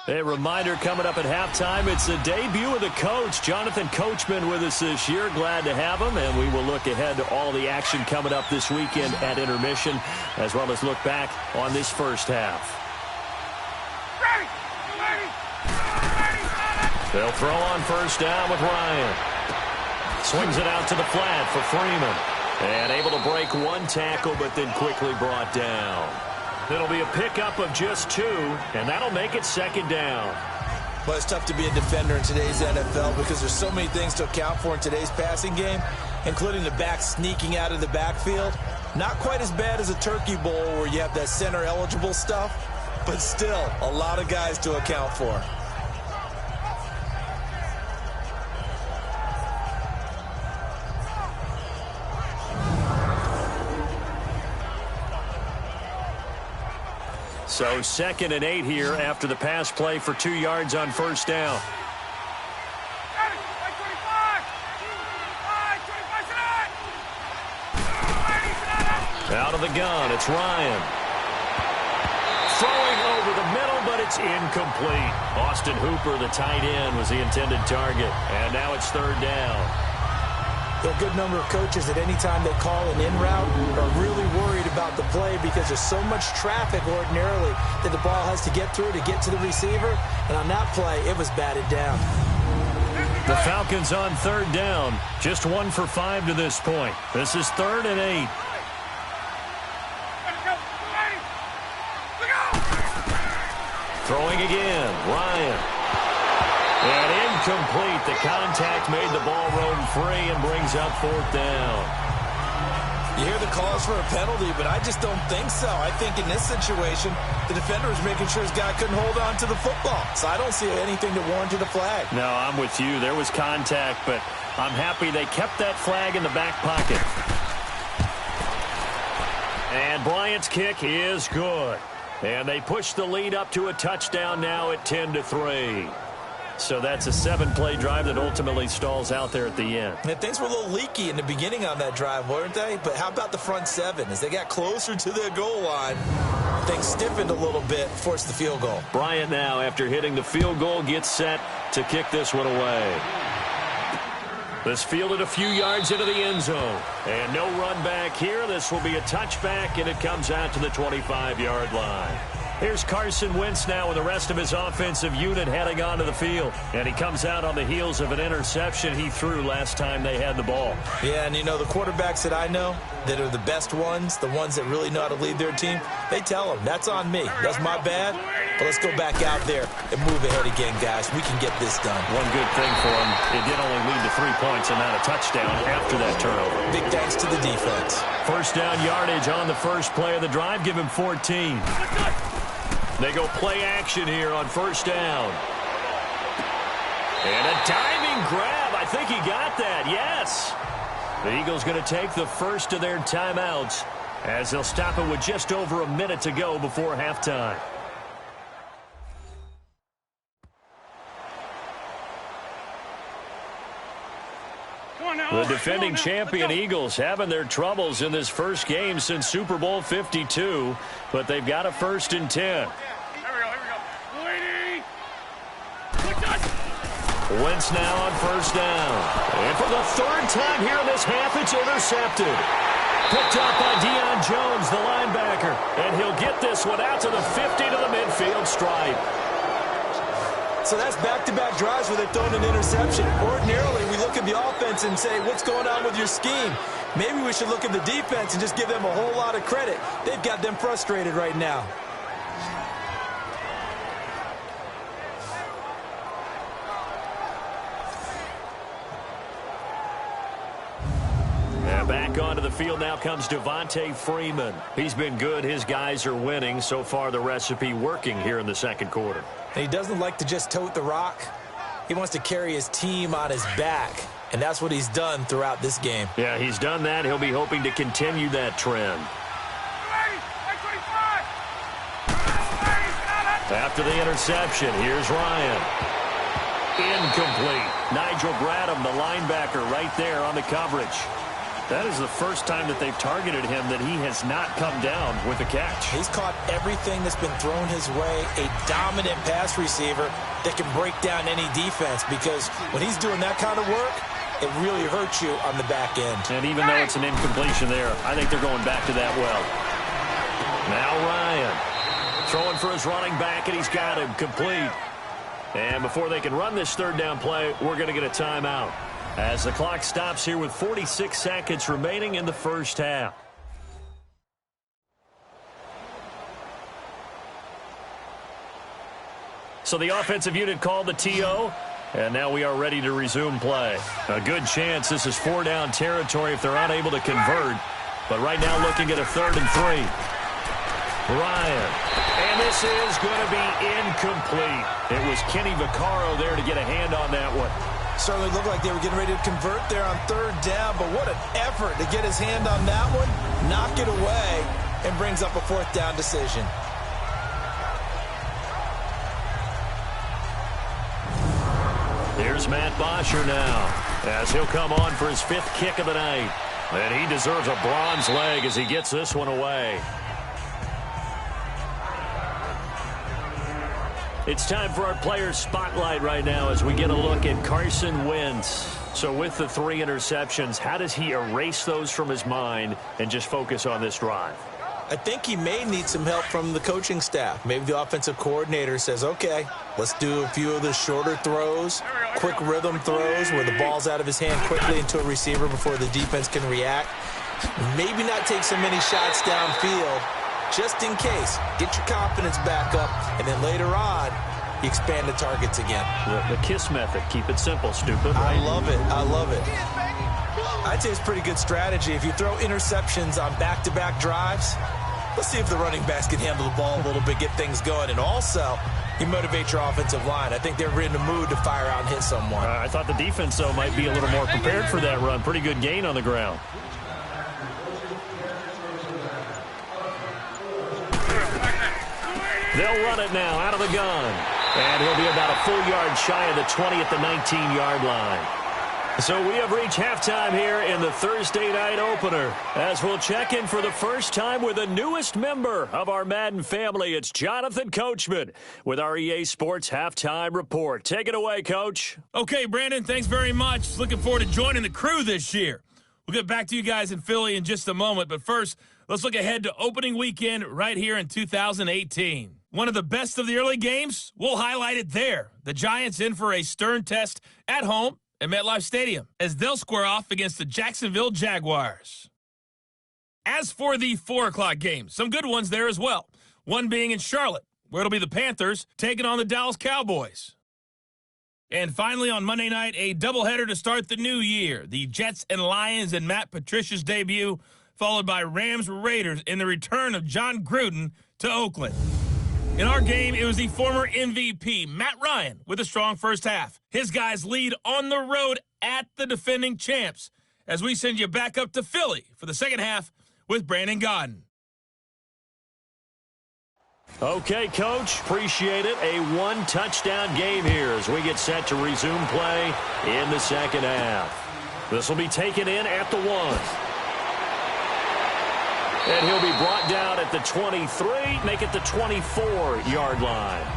A reminder coming up at halftime, it's the debut of the coach, Jonathan Coachman, with us this year. Glad to have him, and we will look ahead to all the action coming up this weekend at intermission, as well as look back on this first half. They'll throw on first down with Ryan. Swings it out to the flat for Freeman. And able to break one tackle, but then quickly brought down. It'll be a pickup of just 2, and that'll make it 2nd down. Well, it's tough to be a defender in today's NFL because there's so many things to account for in today's passing game, including the back sneaking out of the backfield. Not quite as bad as a turkey bowl where you have that center-eligible stuff, but still a lot of guys to account for. So 2nd and 8 here after the pass play for 2 yards on first down. Out of the gun, it's Ryan. Throwing over the middle, but it's incomplete. Austin Hooper, the tight end, was the intended target. And now it's 3rd down. A good number of coaches at any time they call an in route are really worried about the play because there's so much traffic ordinarily that the ball has to get through to get to the receiver. And on that play, it was batted down. The Falcons on 3rd down. Just 1 for 5 to this point. This is 3rd and 8. Throwing again, Ryan. And Incomplete. The contact made the ball roam free and brings up fourth down. You hear the calls for a penalty, but I just don't think so. I think in this situation, the defender was making sure his guy couldn't hold on to the football. So I don't see anything that warranted a flag. No, I'm with you. There was contact, but I'm happy they kept that flag in the back pocket. And Bryant's kick is good. And they push the lead up to a touchdown now at 10-3. So that's a 7-play drive that ultimately stalls out there at the end. And things were a little leaky in the beginning on that drive, weren't they? But how about the front seven? As they got closer to the goal line, things stiffened a little bit, forced the field goal. Bryant now, after hitting the field goal, gets set to kick this one away. This fielded a few yards into the end zone. And no run back here. This will be a touchback, and it comes out to the 25-yard line. Here's Carson Wentz now with the rest of his offensive unit heading onto the field. And he comes out on the heels of an interception he threw last time they had the ball. Yeah, and you know, the quarterbacks that I know that are the best ones, the ones that really know how to lead their team, they tell them, that's on me. That's my bad. But let's go back out there and move ahead again, guys. We can get this done. One good thing for him, it did only lead to 3 points and not a touchdown after that turnover. Big thanks to the defense. First down yardage on the first play of the drive. Give him 14. They go play action here on first down. And a diving grab. I think he got that. Yes. The Eagles going to take the first of their timeouts as they'll stop it with just over a minute to go before halftime. The defending champion Eagles having their troubles in this first game since Super Bowl 52, but they've got a 1st and 10. Wentz now on first down. And for the 3rd time here in this half, it's intercepted. Picked up by Deion Jones, the linebacker. And he'll get this one out to the 50 to the midfield stripe. So that's back-to-back drives where they've thrown an interception. Ordinarily, we look at the offense and say, what's going on with your scheme? Maybe we should look at the defense and just give them a whole lot of credit. They've got them frustrated right now. Back onto the field now comes Devontae Freeman. He's been good. His guys are winning. So far, the recipe working here in the second quarter. And he doesn't like to just tote the rock. He wants to carry his team on his back, and that's what he's done throughout this game. Yeah, he's done that. He'll be hoping to continue that trend. After the interception, here's Ryan. Incomplete. Nigel Bradham, the linebacker, right there on the coverage. That is the first time that they've targeted him that he has not come down with a catch. He's caught everything that's been thrown his way. A dominant pass receiver that can break down any defense, because when he's doing that kind of work, it really hurts you on the back end. And even though it's an incompletion there, I think they're going back to that well. Now Ryan throwing for his running back, and he's got him complete. And before they can run this 3rd down play, we're going to get a timeout as the clock stops here with 46 seconds remaining in the first half. So the offensive unit called the TO, and now we are ready to resume play. A good chance this is 4-down territory if they're unable to convert, but right now looking at a 3rd and 3. Ryan, and this is going to be incomplete. It was Kenny Vaccaro there to get a hand on that one. Certainly looked like they were getting ready to convert there on 3rd down, but what an effort to get his hand on that one, knock it away, and brings up a 4th down decision. Here's Matt Bosher now, as he'll come on for his 5th kick of the night. And he deserves a bronze leg as he gets this one away. It's time for our players' spotlight right now as we get a look at Carson Wentz. So with the 3 interceptions, how does he erase those from his mind and just focus on this drive? I think he may need some help from the coaching staff. Maybe the offensive coordinator says, okay, let's do a few of the shorter throws, quick rhythm throws where the ball's out of his hand quickly into a receiver before the defense can react. Maybe not take so many shots downfield, just in case. Get your confidence back up, and then later on, you expand the targets again. The KISS method. Keep it simple, stupid. Right? I love it. I love it. I'd say it's pretty good strategy. If you throw interceptions on back-to-back drives, let's see if the running backs can handle the ball a little bit, get things going. And also, you motivate your offensive line. I think they're in the mood to fire out and hit someone. I thought the defense, though, might be a little more prepared for that run. Pretty good gain on the ground. They'll run it now out of the gun. And he'll be about a full yard shy of the 20 at the 19-yard line. So we have reached halftime here in the Thursday night opener. As we'll check in for the first time with the newest member of our Madden family, it's Jonathan Coachman with our EA Sports Halftime Report. Take it away, Coach. Okay, Brandon, thanks very much. Looking forward to joining the crew this year. We'll get back to you guys in Philly in just a moment, but first, let's look ahead to opening weekend right here in 2018. One of the best of the early games, we'll highlight it there. The Giants in for a stern test at home at MetLife Stadium as they'll square off against the Jacksonville Jaguars. As for the 4 o'clock games, some good ones there as well. One being in Charlotte, where it'll be the Panthers taking on the Dallas Cowboys. And finally on Monday night, a doubleheader to start the new year. The Jets and Lions in Matt Patricia's debut, followed by Rams Raiders in the return of John Gruden to Oakland. In our game, it was the former MVP, Matt Ryan, with a strong first half. His guys lead on the road at the defending champs as we send you back up to Philly for the second half with Brandon Gaudin. Okay, Coach, appreciate it. A one-touchdown game here as we get set to resume play in the second half. This will be taken in at the 1. And he'll be brought down at the 23, make it the 24-yard line.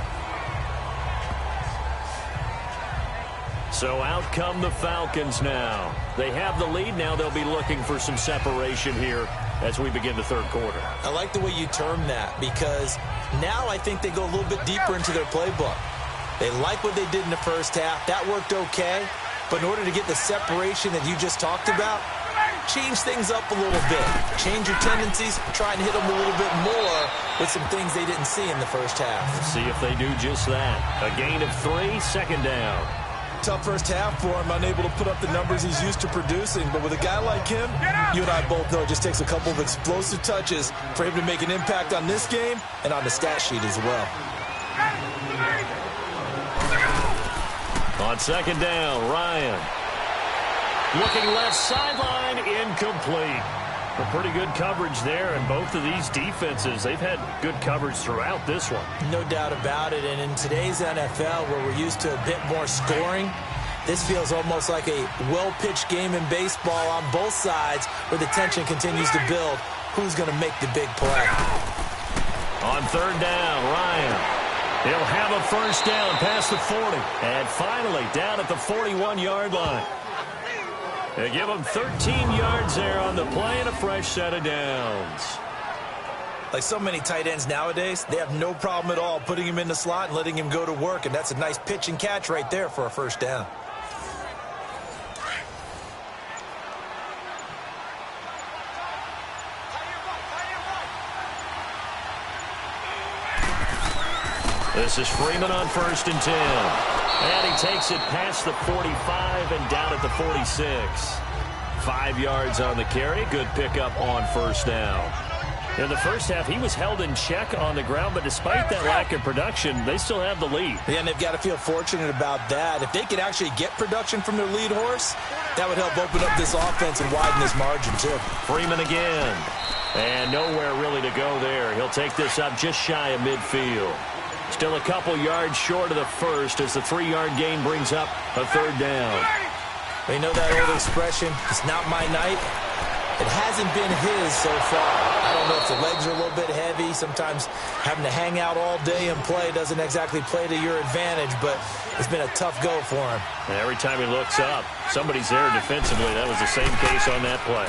So out come the Falcons now. They have the lead. Now they'll be looking for some separation here as we begin the third quarter. I like the way you term that because now I think they go a little bit deeper into their playbook. They like what they did in the first half. That worked okay. But in order to get the separation that you just talked about, change things up a little bit. Change your tendencies. Try and hit them a little bit more with some things they didn't see in the first half. Let's see if they do just that. A gain of 3, second down. Tough first half for him, unable to put up the numbers he's used to producing. But with a guy like him, you and I both know it just takes a couple of explosive touches for him to make an impact on this game and on the stat sheet as well. On second down, Ryan. Looking left sideline, incomplete. But pretty good coverage there, and both of these defenses, they've had good coverage throughout this one. No doubt about it, and in today's NFL, where we're used to a bit more scoring, this feels almost like a well-pitched game in baseball on both sides, where the tension continues to build. Who's going to make the big play? On third down, Ryan. He'll have a first down past the 40, and finally down at the 41-yard line. They give him 13 yards there on the play and a fresh set of downs. Like so many tight ends nowadays, they have no problem at all putting him in the slot and letting him go to work, and that's a nice pitch and catch right there for a first down. This is Freeman on 1st and 10. And he takes it past the 45 and down at the 46. 5 yards on the carry. Good pickup on first down. In the first half, he was held in check on the ground, but despite that lack of production, they still have the lead. Yeah, and they've got to feel fortunate about that. If they could actually get production from their lead horse, that would help open up this offense and widen this margin, too. Freeman again. And nowhere really to go there. He'll take this up just shy of midfield. Still a couple yards short of the first as the 3-yard gain brings up a third down. You know that old expression, it's not my night? It hasn't been his so far. I don't know if the legs are a little bit heavy. Sometimes having to hang out all day and play doesn't exactly play to your advantage, but it's been a tough go for him. And every time he looks up, somebody's there defensively. That was the same case on that play.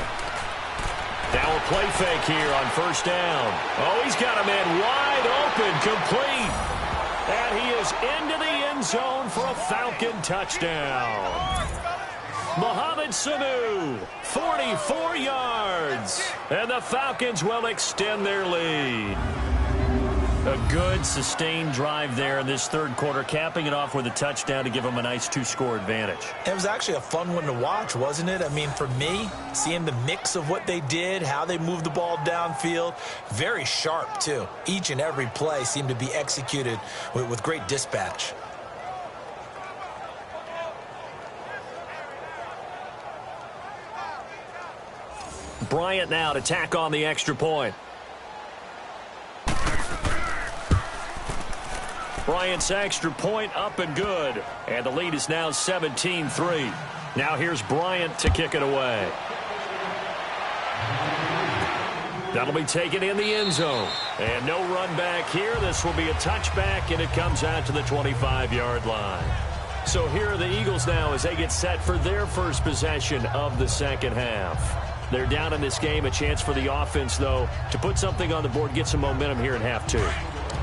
Now a play fake here on first down. Oh, he's got a man wide open, complete. And he is into the end zone for a Falcon touchdown. Mohamed Sanu, 44 yards. And the Falcons will extend their lead. A good, sustained drive there in this third quarter, capping it off with a touchdown to give them a nice 2-score advantage. It was actually a fun one to watch, wasn't it? I mean, for me, seeing the mix of what they did, how they moved the ball downfield, very sharp, too. Each and every play seemed to be executed with great dispatch. Bryant now to tack on the extra point. Bryant's extra point up and good. And the lead is now 17-3. Now here's Bryant to kick it away. That'll be taken in the end zone. And no run back here. This will be a touchback, and it comes out to the 25-yard line. So here are the Eagles now as they get set for their first possession of the second half. They're down in this game. A chance for the offense, though, to put something on the board, get some momentum here in half two.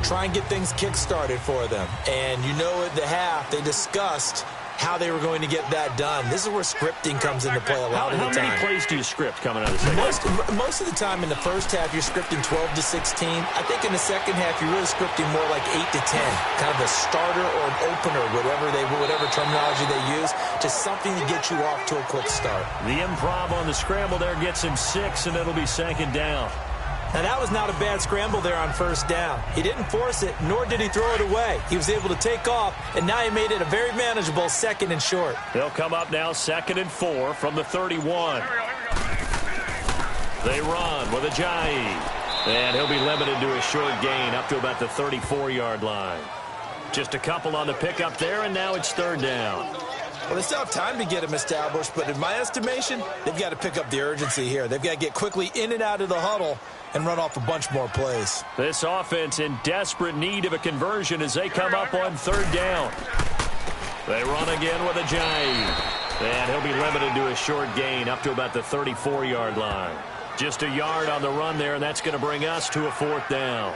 Try and get things kick-started for them. And you know at the half, they discussed how they were going to get that done. This is where scripting comes into play a lot of the time. How many plays do you script coming out of the second half? Most of the time in the first half, you're scripting 12 to 16. I think in the second half, you're really scripting more like 8 to 10. Kind of a starter or an opener, whatever terminology they use, just something to get you off to a quick start. The improv on the scramble there gets him 6, and it'll be second down. Now, that was not a bad scramble there on first down. He didn't force it, nor did he throw it away. He was able to take off, and now he made it a very manageable second and short. They'll come up now 2nd and 4 from the 31. They run with Ajayi. And he'll be limited to a short gain up to about the 34-yard line. Just a couple on the pickup there, and now it's third down. Well, they still have time to get him established, but in my estimation, they've got to pick up the urgency here. They've got to get quickly in and out of the huddle and run off a bunch more plays. This offense in desperate need of a conversion as they come up on third down. They run again with Ajayi. And he'll be limited to a short gain up to about the 34-yard line. Just a yard on the run there, and that's going to bring us to a fourth down.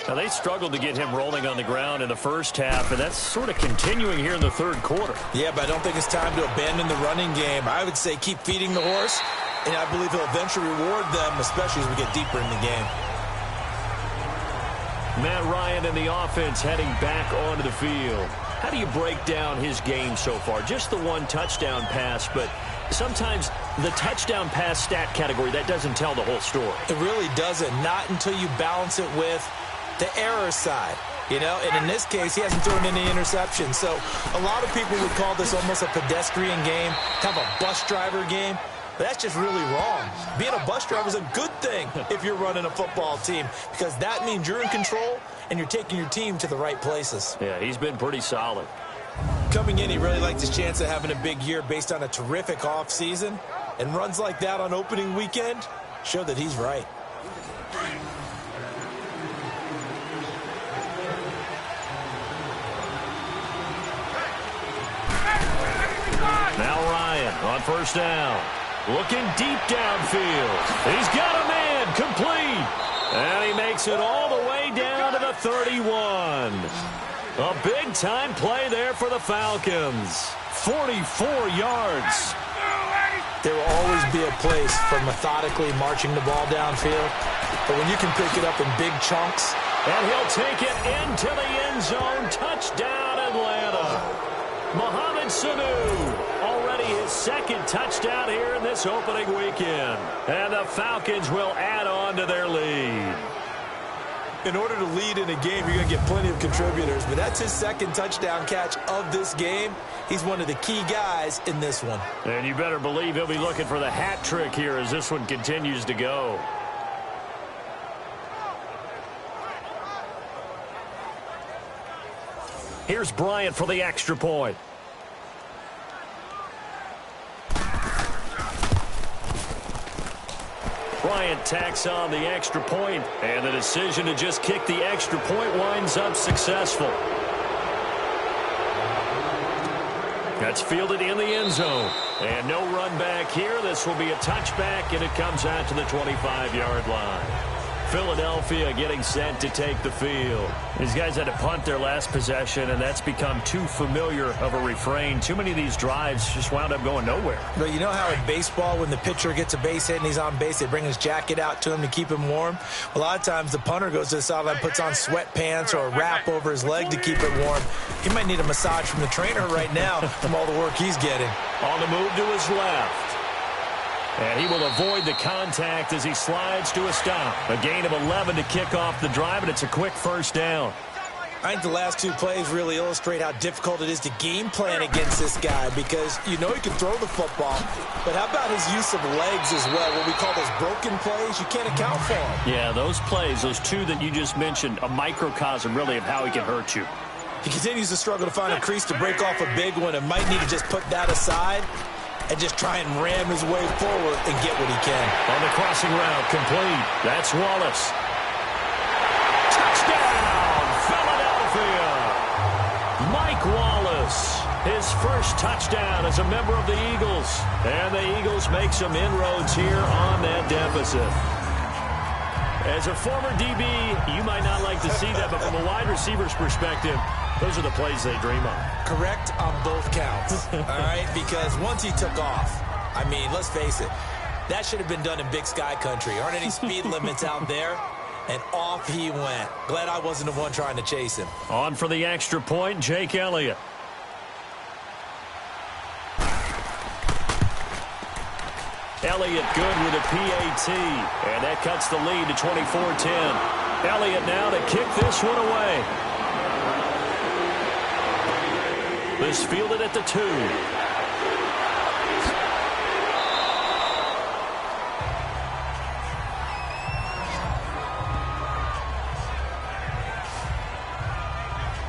Now, they struggled to get him rolling on the ground in the first half, and that's sort of continuing here in the third quarter. Yeah, but I don't think it's time to abandon the running game. I would say keep feeding the horse, and I believe he'll eventually reward them, especially as we get deeper in the game. Matt Ryan and the offense heading back onto the field. How do you break down his game so far? Just the one touchdown pass, but sometimes the touchdown pass stat category, that doesn't tell the whole story. It really doesn't, not until you balance it with the error side, you know, and in this case, he hasn't thrown any interceptions. So a lot of people would call this almost a pedestrian game, kind of a bus driver game, but that's just really wrong. Being a bus driver is a good thing if you're running a football team, because that means you're in control and you're taking your team to the right places. Yeah, he's been pretty solid. Coming in, he really liked his chance of having a big year based on a terrific offseason, and runs like that on opening weekend show that he's right. Now Ryan on first down. Looking deep downfield. He's got a man complete. And he makes it all the way down to the 31. A big-time play there for the Falcons. 44 yards. There will always be a place for methodically marching the ball downfield. But when you can pick it up in big chunks. And he'll take it into the end zone. Touchdown, Atlanta. Mohamed Sanu, already his second touchdown here in this opening weekend. And the Falcons will add on to their lead. In order to lead in a game, you're going to get plenty of contributors, but that's his second touchdown catch of this game. He's one of the key guys in this one. And you better believe he'll be looking for the hat trick here as this one continues to go. Here's Bryant for the extra point. Bryant tacks on the extra point, and the decision to just kick the extra point winds up successful. That's fielded in the end zone. And no run back here. This will be a touchback, and it comes out to the 25-yard line. Philadelphia getting set to take the field. These guys had to punt their last possession, and that's become too familiar of a refrain. Too many of these drives just wound up going nowhere. But you know how in baseball, when the pitcher gets a base hit and he's on base, they bring his jacket out to him to keep him warm? A lot of times the punter goes to the sideline, puts on sweatpants or a wrap over his leg to keep it warm. He might need a massage from the trainer right now from all the work he's getting. On the move to his left. And he will avoid the contact as he slides to a stop. A gain of 11 to kick off the drive, and it's a quick first down. I think the last two plays really illustrate how difficult it is to game plan against this guy, because you know he can throw the football, but how about his use of legs as well? What we call those broken plays, you can't account for them. Yeah, those plays, those two that you just mentioned, a microcosm really of how he can hurt you. He continues to struggle to find a crease to break off a big one and might need to just put that aside and just try and ram his way forward and get what he can. On the crossing route, complete. That's Wallace. Touchdown, Philadelphia. Mike Wallace, his first touchdown as a member of the Eagles. And the Eagles make some inroads here on that deficit. As a former DB, you might not like to see that, but from a wide receiver's perspective, those are the plays they dream of. Correct on both counts, all right? Because once he took off, I mean, let's face it, that should have been done in Big Sky country. Aren't any speed limits out there? And off he went. Glad I wasn't the one trying to chase him. On for the extra point, Jake Elliott. Elliott good with a PAT, and that cuts the lead to 24-10. Elliott now to kick this one away. This fielded at the 2.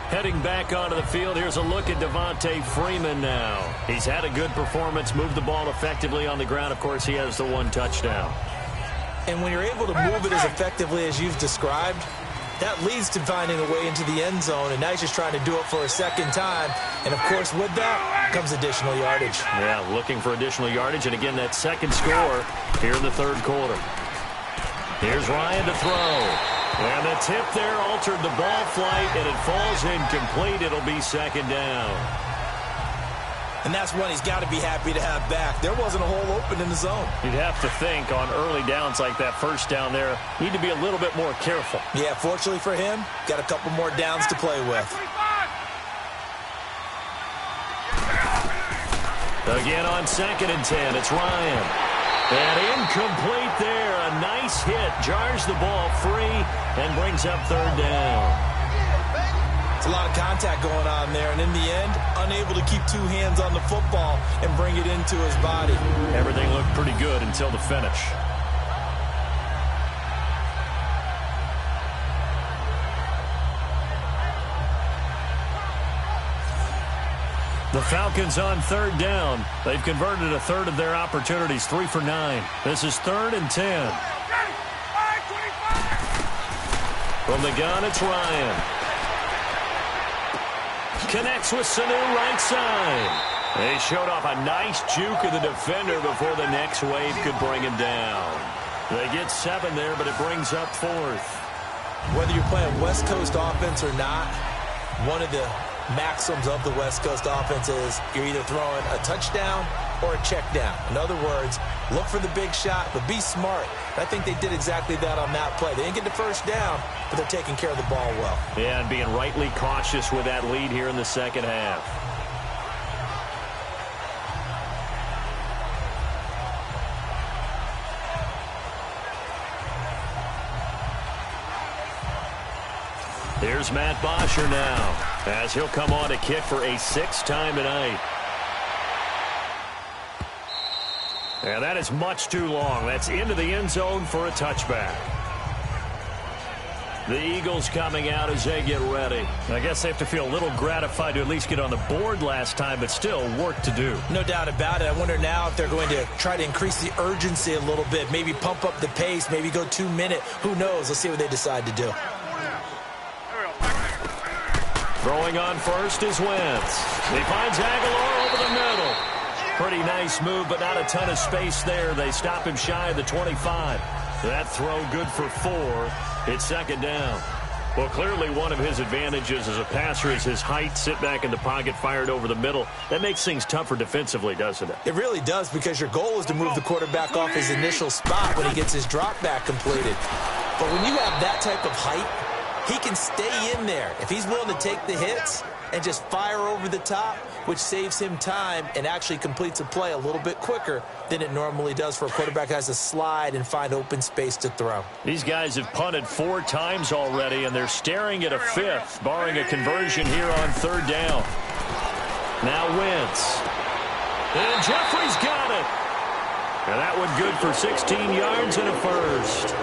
Heading back onto the field, here's a look at Devontae Freeman now. He's had a good performance, moved the ball effectively on the ground. Of course, he has the one touchdown. And when you're able to move it as effectively as you've described, that leads to finding a way into the end zone, and now he's just trying to do it for a second time. And, of course, with that comes additional yardage. Yeah, looking for additional yardage, and again, that second score here in the third quarter. Here's Ryan to throw. And the tip there altered the ball flight, and it falls incomplete. It'll be second down. And that's one he's got to be happy to have back. There wasn't a hole open in the zone. You'd have to think on early downs like that first down there, need to be a little bit more careful. Yeah, fortunately for him, got a couple more downs to play with. Again on 2nd and 10, it's Ryan. And incomplete there. A nice hit. Jars the ball free and brings up third down. It's a lot of contact going on there, and in the end, unable to keep two hands on the football and bring it into his body. Everything looked pretty good until the finish. The Falcons on third down. They've converted a third of their opportunities, 3 for 9. This is 3rd and 10. From the gun, it's Ryan. Connects with Sanu right side. They showed off a nice juke of the defender before the next wave could bring him down. They get 7 there, but it brings up 4th. Whether you're playing West Coast offense or not, one of the maxims of the West Coast offense is you're either throwing a touchdown or a check down. In other words, look for the big shot, but be smart. I think they did exactly that on that play. They didn't get the first down, but they're taking care of the ball well. Yeah, and being rightly cautious with that lead here in the second half. Here's Matt Bosher now, as he'll come on to kick for a 6th time tonight. And that is much too long. That's into the end zone for a touchback. The Eagles coming out as they get ready. I guess they have to feel a little gratified to at least get on the board last time, but still work to do. No doubt about it. I wonder now if they're going to try to increase the urgency a little bit, maybe pump up the pace, maybe go 2-minute. Who knows? Let's see what they decide to do. Throwing on first is Wentz. He finds Aguilar over the middle. Pretty nice move, but not a ton of space there. They stop him shy of the 25. That throw good for 4. It's second down. Well, clearly one of his advantages as a passer is his height. Sit back in the pocket, fired over the middle. That makes things tougher defensively, doesn't it? It really does, because your goal is to move the quarterback off his initial spot when he gets his drop back completed. But when you have that type of height, he can stay in there. If he's willing to take the hits and just fire over the top, which saves him time and actually completes a play a little bit quicker than it normally does for a quarterback who has to slide and find open space to throw. These guys have punted 4 times already, and they're staring at a 5th, barring a conversion here on 3rd down. Now Wentz. And Jeffrey's got it. And that one good for 16 yards and a first.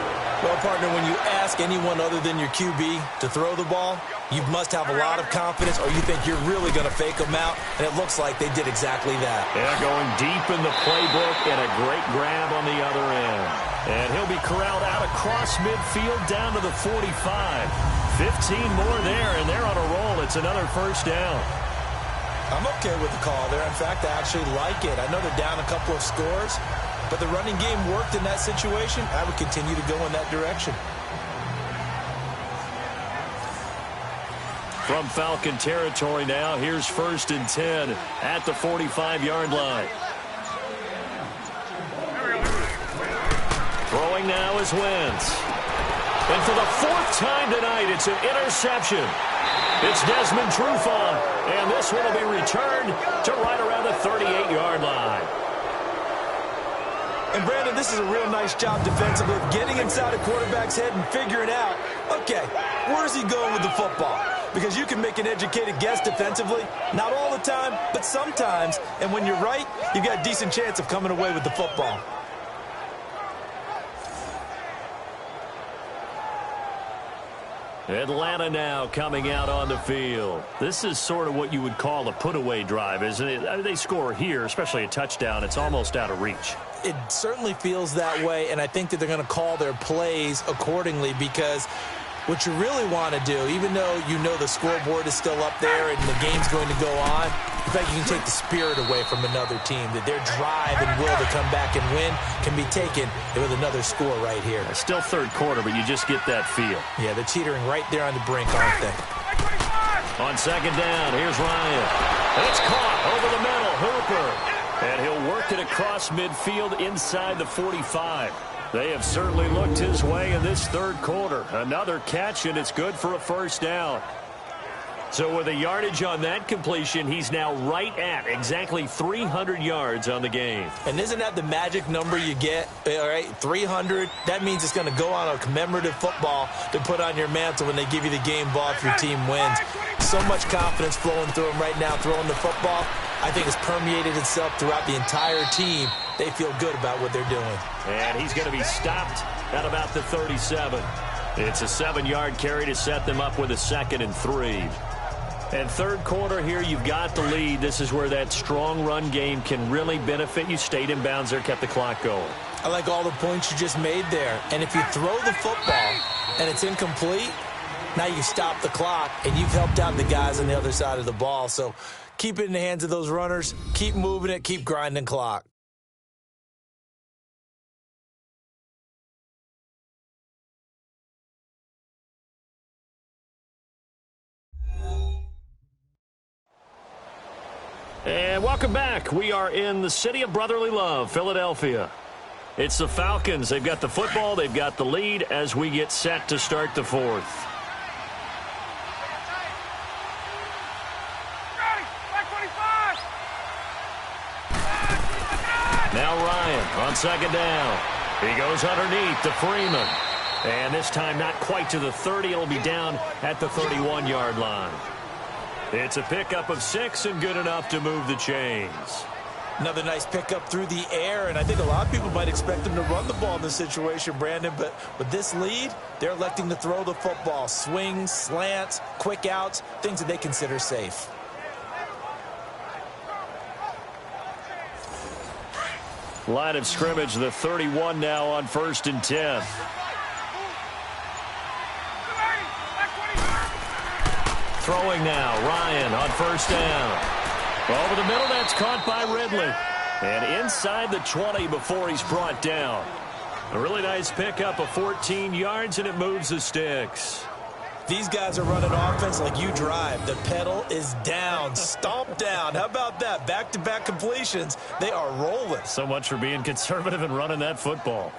Well, partner, when you ask anyone other than your QB to throw the ball, you must have a lot of confidence, or you think you're really going to fake them out, and it looks like they did exactly that. Yeah, going deep in the playbook, and a great grab on the other end. And he'll be corralled out across midfield down to the 45. 15 more there, and they're on a roll. It's another first down. I'm okay with the call there. In fact, I actually like it. I know they're down a couple of scores, but the running game worked in that situation. I would continue to go in that direction. From Falcon territory now, here's 1st and 10 at the 45-yard line. Throwing now is Wentz. And for the 4th time tonight, it's an interception. It's Desmond Trufant, and this one will be returned to right around the 38-yard line. And, Brandon, this is a real nice job defensively of getting inside a quarterback's head and figuring out, okay, where's he going with the football? Because you can make an educated guess defensively, not all the time, but sometimes. And when you're right, you've got a decent chance of coming away with the football. Atlanta now coming out on the field. This is sort of what you would call a put-away drive, isn't it? I mean, they score here, especially a touchdown. It's almost out of reach. It certainly feels that way, and I think that they're going to call their plays accordingly, because what you really want to do, even though you know the scoreboard is still up there and the game's going to go on, in fact, you can take the spirit away from another team, that their drive and will to come back and win can be taken with another score right here. It's still 3rd quarter, but you just get that feel. Yeah, they're teetering right there on the brink, aren't they? On 2nd down, here's Ryan. It's caught over the middle, Hooper. And he'll work it across midfield inside the 45. They have certainly looked his way in this 3rd quarter. Another catch, and it's good for a first down. So with a yardage on that completion, he's now right at exactly 300 yards on the game. And isn't that the magic number you get? All right, 300. That means it's going to go on a commemorative football to put on your mantle when they give you the game ball if your team wins. So much confidence flowing through him right now, throwing the football. I think it's permeated itself throughout the entire team. They feel good about what they're doing. And he's going to be stopped at about the 37. It's a 7-yard carry to set them up with a 2nd and 3. And 3rd quarter here, you've got the lead. This is where that strong run game can really benefit you. Stayed in bounds there, kept the clock going. I like all the points you just made there. And if you throw the football and it's incomplete, now you stop the clock and you've helped out the guys on the other side of the ball. So keep it in the hands of those runners. Keep moving it. Keep grinding clock. And welcome back. We are in the city of brotherly love, Philadelphia. It's the Falcons. They've got the football. They've got the lead as we get set to start the 4th. Now Ryan on 2nd down. He goes underneath to Freeman. And this time not quite to the 30. It'll be down at the 31-yard line. It's a pickup of 6 and good enough to move the chains. Another nice pickup through the air, and I think a lot of people might expect them to run the ball in this situation, Brandon, but with this lead, they're electing to throw the football. Swings, slants, quick outs, things that they consider safe. Line of scrimmage, the 31 now on 1st and 10. Throwing now, Ryan on 1st down. Over the middle, that's caught by Ridley. And inside the 20 before he's brought down. A really nice pickup of 14 yards, and it moves the sticks. These guys are running offense like you drive. The pedal is down, stomp down. How about that? Back-to-back completions. They are rolling. So much for being conservative and running that football.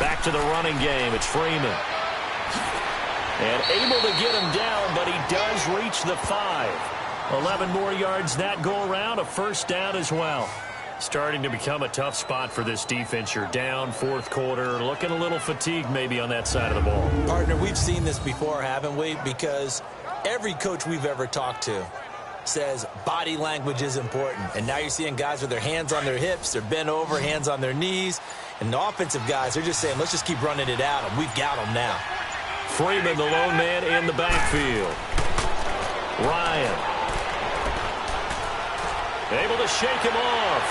Back to the running game. It's Freeman. And able to get him down, but he does reach the 5. 11 more yards that go around. A first down as well. Starting to become a tough spot for this defense. You're down, fourth quarter. Looking a little fatigued maybe on that side of the ball. Partner, we've seen this before, haven't we? Because every coach we've ever talked to says body language is important. And now you're seeing guys with their hands on their hips, they're bent over, hands on their knees. And the offensive guys, they're just saying, let's just keep running it at them. We've got them now. Freeman, the lone man in the backfield. Ryan. Able to shake him off.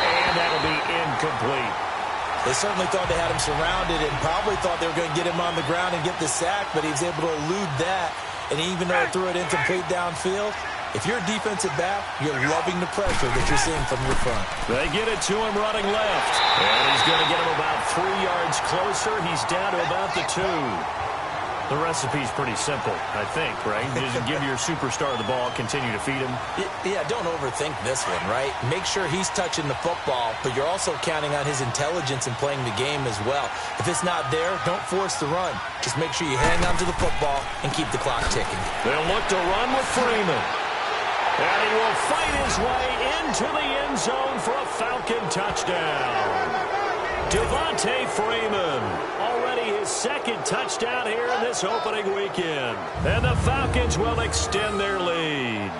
And that'll be incomplete. They certainly thought they had him surrounded and probably thought they were going to get him on the ground and get the sack, but he was able to elude that. And even though he threw it incomplete downfield, if you're a defensive back, you're loving the pressure that you're seeing from your front. They get it to him running left. And he's going to get him about 3 yards closer. He's down to about the 2. The recipe's pretty simple, I think, right? You just give your superstar the ball, continue to feed him. Yeah, don't overthink this one, right? Make sure he's touching the football, but you're also counting on his intelligence in playing the game as well. If it's not there, don't force the run. Just make sure you hang on to the football and keep the clock ticking. They'll look to run with Freeman. And he will fight his way into the end zone for a Falcon touchdown. Devontae Freeman, already his second touchdown here in this opening weekend. And the Falcons will extend their lead.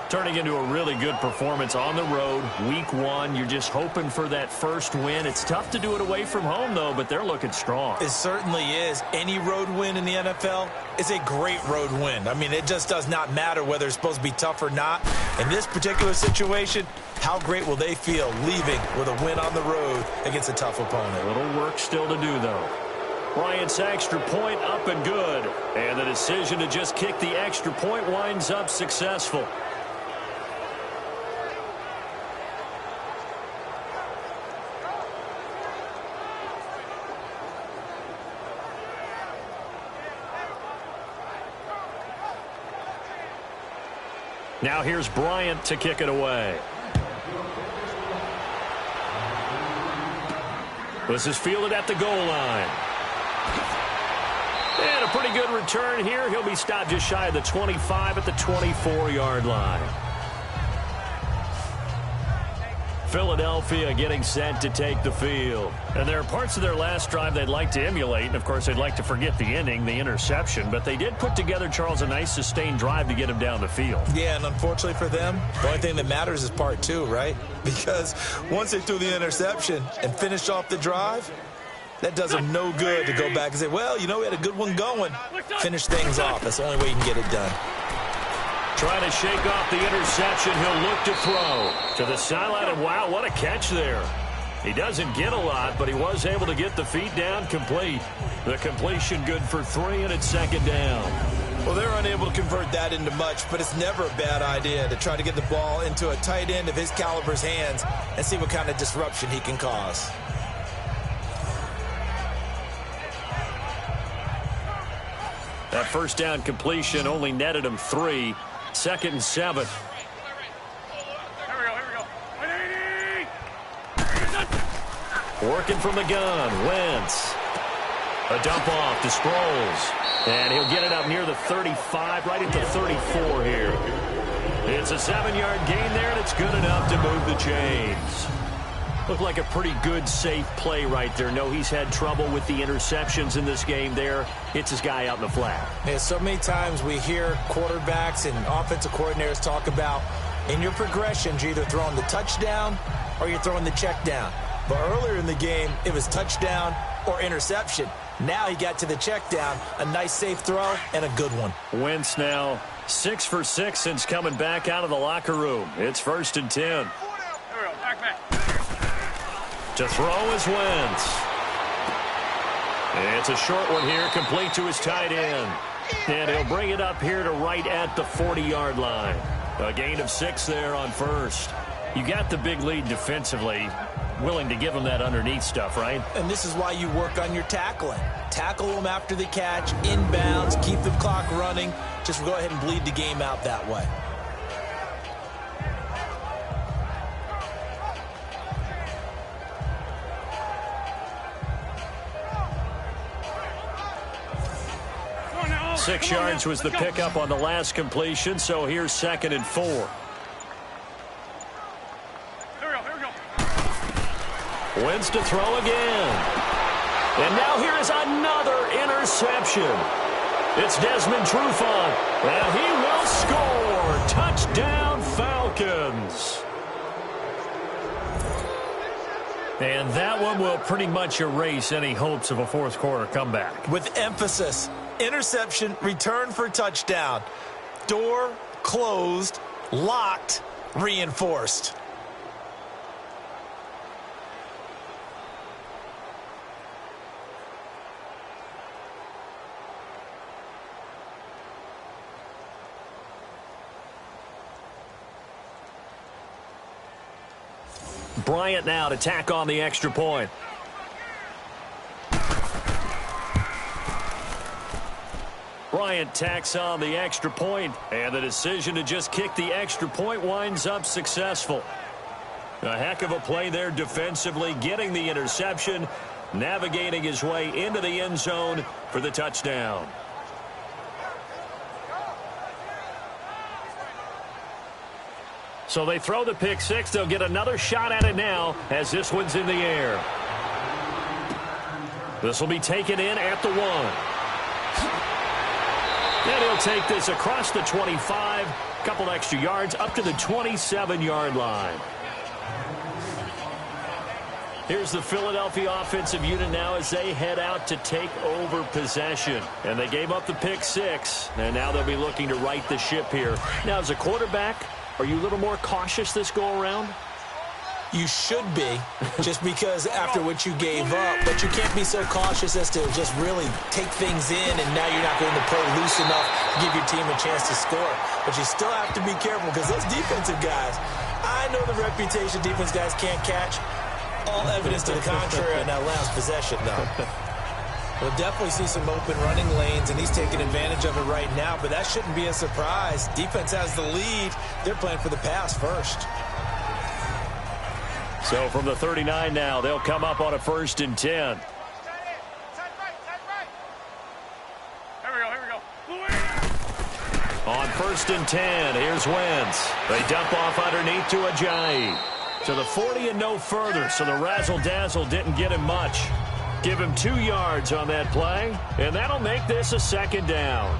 Turning into a really good performance on the road. Week 1, you're just hoping for that first win. It's tough to do it away from home, though, but they're looking strong. It certainly is. Any road win in the NFL is a great road win. I mean, it just does not matter whether it's supposed to be tough or not. In this particular situation, how great will they feel leaving with a win on the road against a tough opponent? A little work still to do, though. Bryant's extra point up and good. And the decision to just kick the extra point winds up successful. Now here's Bryant to kick it away. This is fielded at the goal line. And a pretty good return here. He'll be stopped just shy of the 25 at the 24-yard line. Philadelphia getting set to take the field. And there are parts of their last drive they'd like to emulate. And, of course, they'd like to forget the ending, the interception. But they did put together, Charles, a nice sustained drive to get him down the field. Yeah, and unfortunately for them, the only thing that matters is part 2, right? Because once they threw the interception and finished off the drive, that does them no good to go back and say, well, you know, we had a good one going. Finish things off. That's the only way you can get it done. Trying to shake off the interception. He'll look to throw to the sideline. And wow, what a catch there. He doesn't get a lot, but he was able to get the feet down complete. The completion good for 3, and it's second down. Well, they're unable to convert that into much, but it's never a bad idea to try to get the ball into a tight end of his caliber's hands and see what kind of disruption he can cause. That first down completion only netted him 3. 2nd and 7. Working from the gun. Wentz. A dump off to Sproles. And he'll get it up near the 35, right at the 34 here. It's a 7-yard gain there, and it's good enough to move the chains. Looked like a pretty good, safe play right there. No, he's had trouble with the interceptions in this game there. Hits his guy out in the flat. Yeah, so many times we hear quarterbacks and offensive coordinators talk about in your progressions, you're either throwing the touchdown or you're throwing the check down. But earlier in the game, it was touchdown or interception. Now he got to the check down, a nice safe throw and a good one. Wentz now 6 for 6 since coming back out of the locker room. It's 1st and 10. To throw is Wentz. And it's a short one here, complete to his tight end. And he'll bring it up here to right at the 40-yard line. A gain of 6 there on first. You got the big lead defensively. Willing to give them that underneath stuff, right? And this is why you work on your tackling. Tackle them after the catch, inbounds, keep the clock running. Just go ahead and bleed the game out that way. Six yards was the pickup on the last completion, so here's 2nd and 4. Wentz to throw again. And now here is another interception. It's Desmond Trufant, and he will score. Touchdown, Falcons. And that one will pretty much erase any hopes of a fourth quarter comeback. With emphasis, interception, return for touchdown. Door closed, locked, reinforced. Bryant now to tack on the extra point. Bryant tacks on the extra point, and the decision to just kick the extra point winds up successful. A heck of a play there defensively, getting the interception, navigating his way into the end zone for the touchdown. So they throw the pick six. They'll get another shot at it now as this one's in the air. This will be taken in at the 1. And he'll take this across the 25, a couple extra yards up to the 27-yard line. Here's the Philadelphia offensive unit now as they head out to take over possession. And they gave up the pick six, and now they'll be looking to right the ship here. Now, as a quarterback, are you a little more cautious this go-around? You should be, just because after what you gave up, but you can't be so cautious as to just really take things in, and now you're not going to play loose enough to give your team a chance to score. But you still have to be careful, because those defensive guys, I know the reputation defense guys can't catch. All evidence to the contrary on that last possession, though. We'll definitely see some open running lanes, and he's taking advantage of it right now, but that shouldn't be a surprise. Defense has the lead. They're playing for the pass first. So from the 39 now, they'll come up on a 1st and 10. On 1st and 10, here's Wentz. They dump off underneath to Ajayi. To the 40 and no further, so the razzle-dazzle didn't get him much. Give him 2 yards on that play, and that'll make this a 2nd down.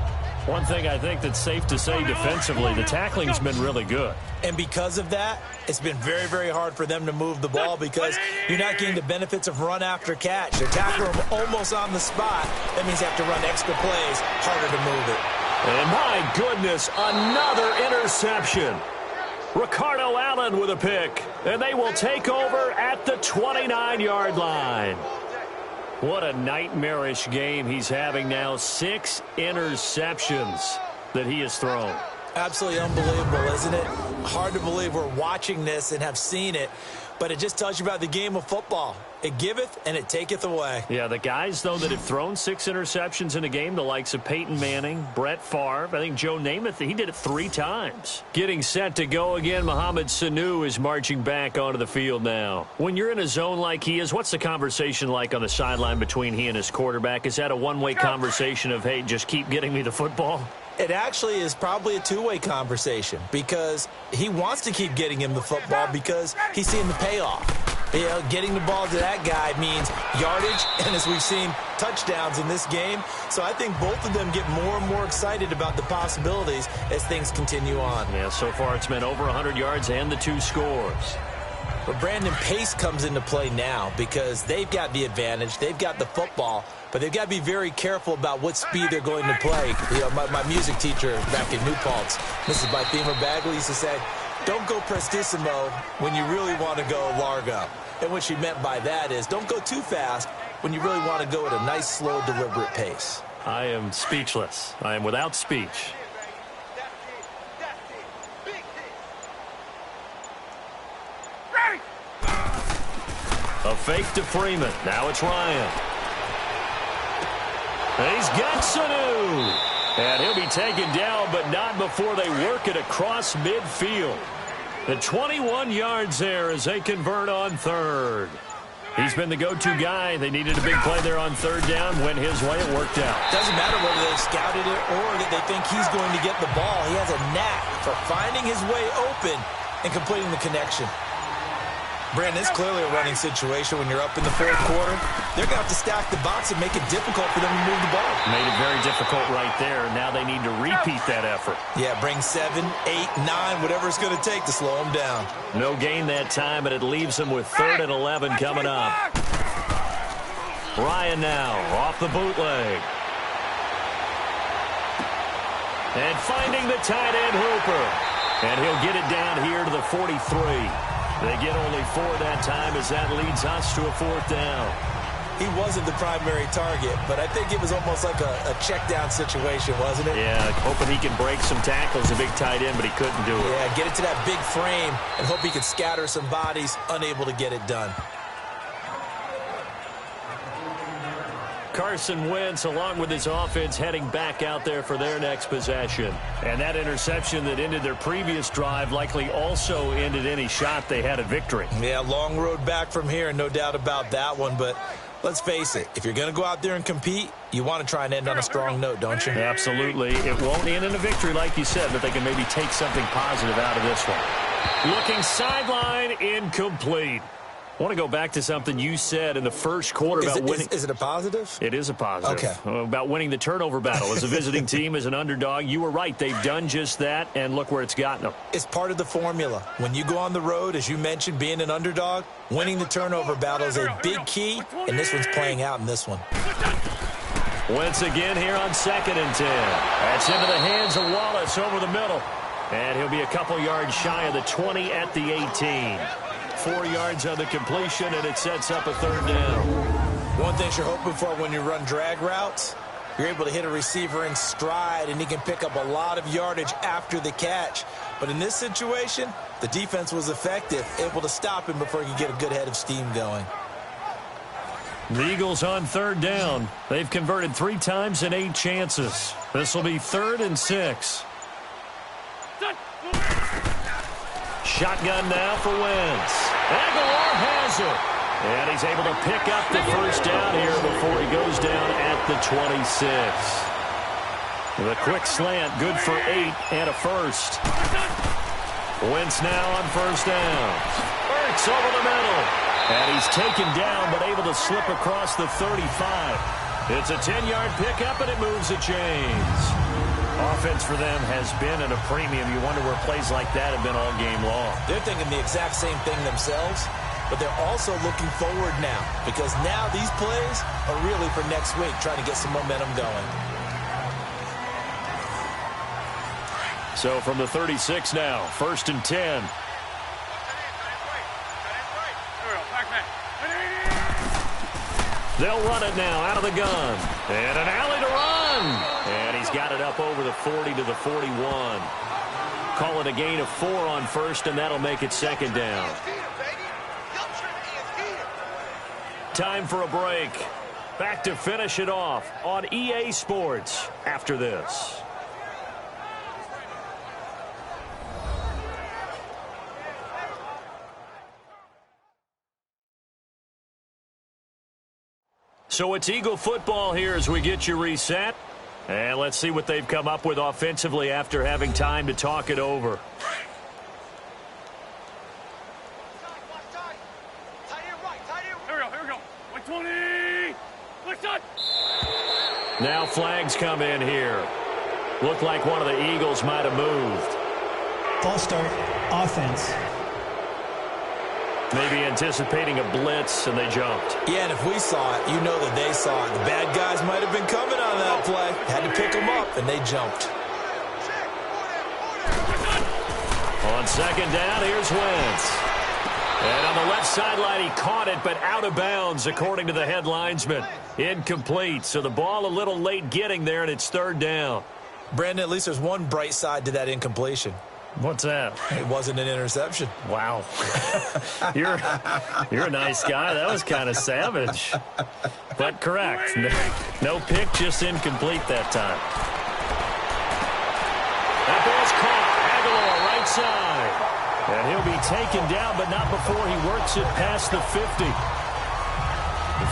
One thing I think that's safe to say defensively, the tackling's been really good. And because of that, it's been very, very hard for them to move the ball because you're not getting the benefits of run after catch. They're tackling them almost on the spot. That means they have to run extra plays, harder to move it. And my goodness, another interception. Ricardo Allen with a pick, and they will take over at the 29-yard line. What a nightmarish game he's having now. 6 interceptions that he has thrown. Absolutely unbelievable, isn't it? Hard to believe we're watching this and have seen it, but it just tells you about the game of football. It giveth and it taketh away. Yeah, the guys, though, that have thrown 6 interceptions in a game, the likes of Peyton Manning, Brett Favre, I think Joe Namath, he did it 3 times. Getting set to go again, Mohamed Sanu is marching back onto the field now. When you're in a zone like he is, what's the conversation like on the sideline between he and his quarterback? Is that a one-way conversation of, hey, just keep getting me the football? It actually is probably a two-way conversation because he wants to keep getting him the football because he's seeing the payoff. You know, getting the ball to that guy means yardage, and as we've seen, touchdowns in this game. So I think both of them get more and more excited about the possibilities as things continue on. Yeah, so far it's been over 100 yards and the 2 scores. But Brandon, pace comes into play now because they've got the advantage. They've got the football, but they've got to be very careful about what speed they're going to play. You know, my music teacher back in New Paltz, Mrs. Bythemer Bagley, used to say, don't go prestissimo when you really want to go largo. And what she meant by that is don't go too fast when you really want to go at a nice, slow, deliberate pace. I am speechless. I am without speech. A fake to Freeman. Now it's Ryan. He's got Sanu. And he'll be taken down, but not before they work it across midfield. The 21 yards there as they convert on third. He's been the go-to guy. They needed a big play there on third down. Went his way. It worked out. Doesn't matter whether they scouted it or that they think he's going to get the ball. He has a knack for finding his way open and completing the connection. Brandon, it's clearly a running situation when you're up in the fourth quarter. They're going to have to stack the box and make it difficult for them to move the ball. Made it very difficult right there. Now they need to repeat that effort. Yeah, bring 7, 8, 9, whatever it's going to take to slow them down. No gain that time, but it leaves them with 3rd and 11 coming up. Ryan now off the bootleg. And finding the tight end Hooper. And he'll get it down here to the 43. They get only 4 that time as that leads us to a 4th down. He wasn't the primary target, but I think it was almost like a check down situation, wasn't it? Yeah, hoping he can break some tackles, a big tight end, but he couldn't do it. Yeah, get it to that big frame and hope he could scatter some bodies, unable to get it done. Carson Wentz, along with his offense, heading back out there for their next possession. And that interception that ended their previous drive likely also ended any shot they had at victory. Yeah, long road back from here, no doubt about that one. But let's face it, if you're going to go out there and compete, you want to try and end on a strong note, don't you? Absolutely. It won't end in a victory, like you said, but they can maybe take something positive out of this one. Looking sideline, incomplete. I want to go back to something you said in the first quarter about winning. Is it a positive? It is a positive. Okay. About winning the turnover battle. As a visiting team, as an underdog, you were right. They've done just that, and look where it's gotten them. It's part of the formula. When you go on the road, as you mentioned, being an underdog, winning the turnover battle is a big key, and this one's playing out in this one. Once again here on 2nd and 10. That's into the hands of Wallace over the middle. And he'll be a couple yards shy of the 20 at the 18. 4 yards on the completion, and it sets up a 3rd down. One thing you're hoping for when you run drag routes, you're able to hit a receiver in stride, and he can pick up a lot of yardage after the catch. But in this situation, the defense was effective, able to stop him before he could get a good head of steam going. The Eagles on 3rd down. They've converted 3 times in 8 chances. This will be 3rd and 6. Shotgun now for Wentz. Aguilar has it. And he's able to pick up the 1st down here before he goes down at the 26. The quick slant, good for 8 and a 1st. Wentz now on 1st down. Ertz over the middle. And he's taken down but able to slip across the 35. It's a 10-yard pickup and it moves the chains. Offense for them has been at a premium. You wonder where plays like that have been all game long. They're thinking the exact same thing themselves, but they're also looking forward now because now these plays are really for next week, trying to get some momentum going. So from the 36 now, 1st and 10. They'll run it now out of the gun. And an alley to run. And he's got it up over the 40 to the 41. Call it a gain of 4 on 1st, and that'll make it 2nd down. Time for a break. Back to finish it off on EA Sports after this. So it's Eagle football here as we get you reset. And let's see what they've come up with offensively after having time to talk it over. Now flags come in here. Looked like one of the Eagles might have moved. False start, offense. Maybe anticipating a blitz, and they jumped. Yeah, and if we saw it, you know that they saw it. The bad guys might have been coming on that play. Had to pick them up, and they jumped. On second down, here's Wentz. And on the left sideline, he caught it, but out of bounds, according to the head linesman. Incomplete, so the ball a little late getting there, and it's third down. Brandon, at least there's one bright side to that incompletion. What's that? It wasn't an interception. Wow. You're a nice guy. That was kind of savage. But correct. No pick, just incomplete that time. That ball's caught. Aguilar right side. And he'll be taken down, but not before he works it past the 50.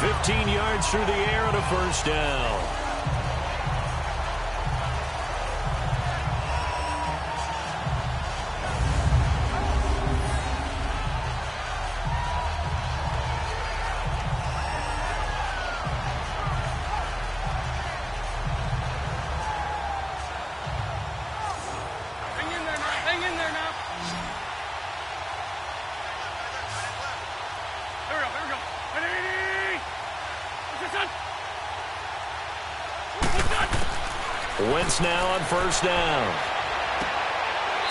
15 yards through the air and a first down. Wentz now on first down.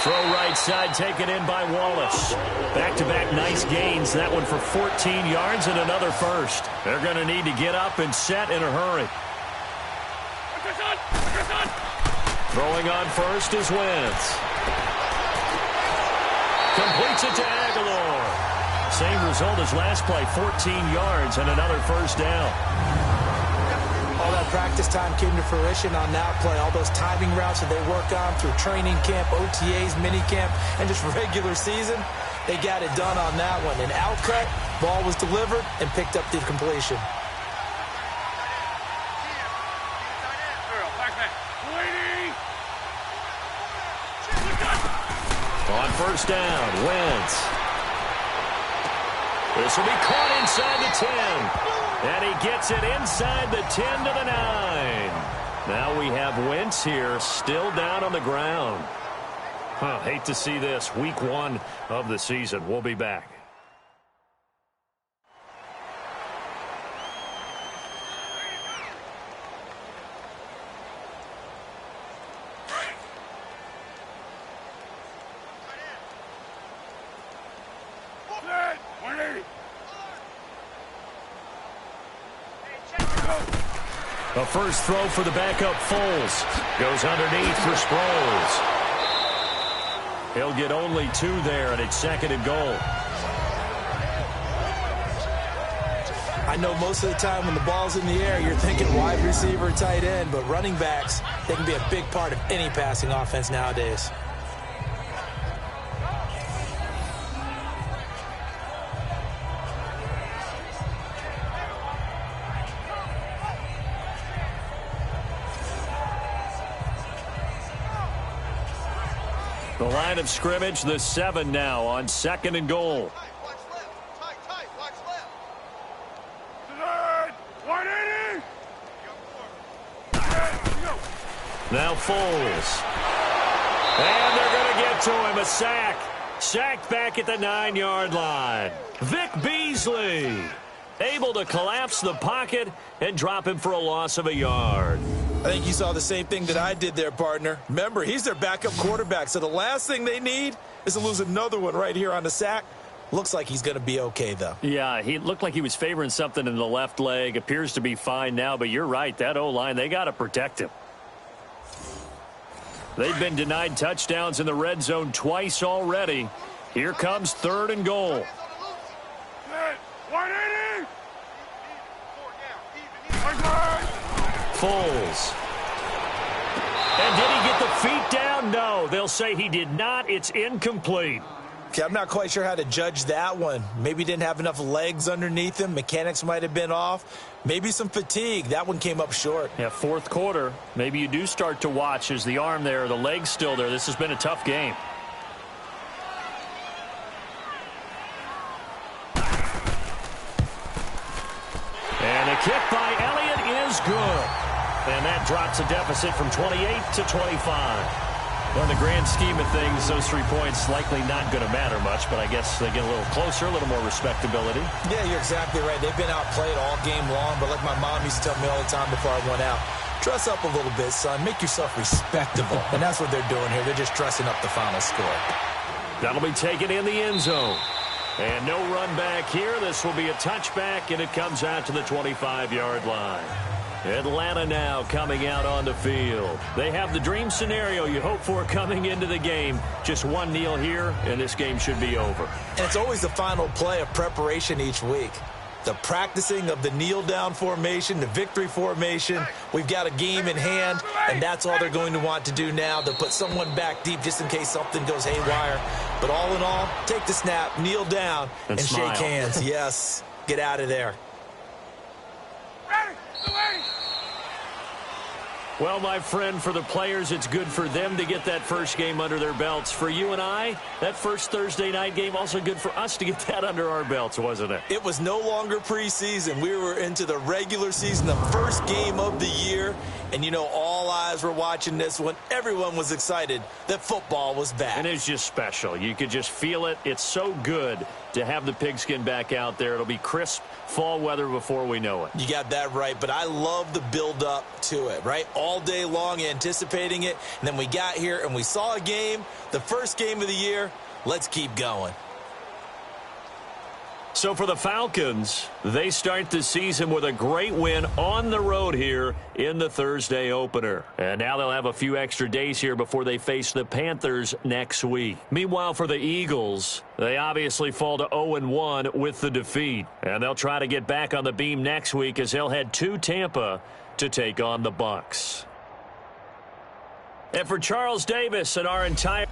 Throw right side taken in by Wallace. Back-to-back nice gains. That one for 14 yards and another first. They're going to need to get up and set in a hurry. Throwing on first is Wentz. Completes it to Aguilar. Same result as last play, 14 yards and another first down. All that practice time came to fruition on that play. All those timing routes that they work on through training camp, OTAs, minicamp, and just regular season, they got it done on that one. An outcut, ball was delivered, and picked up the completion. On first down, Wentz. This will be caught inside the 10. And he gets it inside the 10 to the 9. Now we have Wentz here, still down on the ground. Hate to see this. Week 1 of the season. We'll be back. A first throw for the backup Foles. Goes underneath for Sproles. He'll get only 2 there, and it's second and goal. I know most of the time when the ball's in the air, you're thinking wide receiver, tight end, but running backs, they can be a big part of any passing offense nowadays. The line of scrimmage, the 7 now on second and goal. Now Foles. And they're going to get to him. A sack. Sacked back at the 9-yard line. Vic Beasley able to collapse the pocket and drop him for a loss of a yard. I think you saw the same thing that I did there, partner. Remember, he's their backup quarterback, so the last thing they need is to lose another one right here on the sack. Looks like he's going to be okay, though. Yeah, he looked like he was favoring something in the left leg. Appears to be fine now, but you're right. That O-line, they got to protect him. They've been denied touchdowns in the red zone twice already. Here comes third and goal. Foles. And did he get the feet down? No, they'll say he did not. It's incomplete. Okay, I'm not quite sure how to judge that one. Maybe didn't have enough legs underneath him. Mechanics might have been off. Maybe some fatigue. That one came up short. Yeah, fourth quarter. Maybe you do start to watch as the arm there, the leg's still there. This has been a tough game. And a kick by Elliott is good. And that drops a deficit from 28 to 25. Well, in the grand scheme of things, those 3 points likely not going to matter much, but I guess they get a little closer, a little more respectability. Yeah, you're exactly right. They've been outplayed all game long, but like my mom used to tell me all the time before I went out, dress up a little bit, son. Make yourself respectable. And that's what they're doing here. They're just dressing up the final score. That'll be taken in the end zone. And no run back here. This will be a touchback, and it comes out to the 25-yard line. Atlanta now coming out on the field. They have the dream scenario you hope for coming into the game. Just one kneel here, and this game should be over. And it's always the final play of preparation each week. The practicing of the kneel-down formation, the victory formation. We've got a game in hand, and that's all they're going to want to do now, to put someone back deep just in case something goes haywire. But all in all, take the snap, kneel down, and shake hands. Yes, get out of there. Well, my friend, for the players, it's good for them to get that first game under their belts. For you and I, that first Thursday night game, also good for us to get that under our belts, wasn't it? It was no longer preseason. We were into the regular season, the first game of the year. And, you know, all eyes were watching this when everyone was excited that football was back. And it's just special. You could just feel it. It's so good to have the pigskin back out there. It'll be crisp fall weather before we know it. You got that right, but I love the build-up to it, right? All day long anticipating it, and then we got here and we saw a game, the first game of the year. Let's keep going. So for the Falcons, they start the season with a great win on the road here in the Thursday opener. And now they'll have a few extra days here before they face the Panthers next week. Meanwhile, for the Eagles, they obviously fall to 0-1 with the defeat. And they'll try to get back on the beam next week as they'll head to Tampa to take on the Bucs. And for Charles Davis and our entire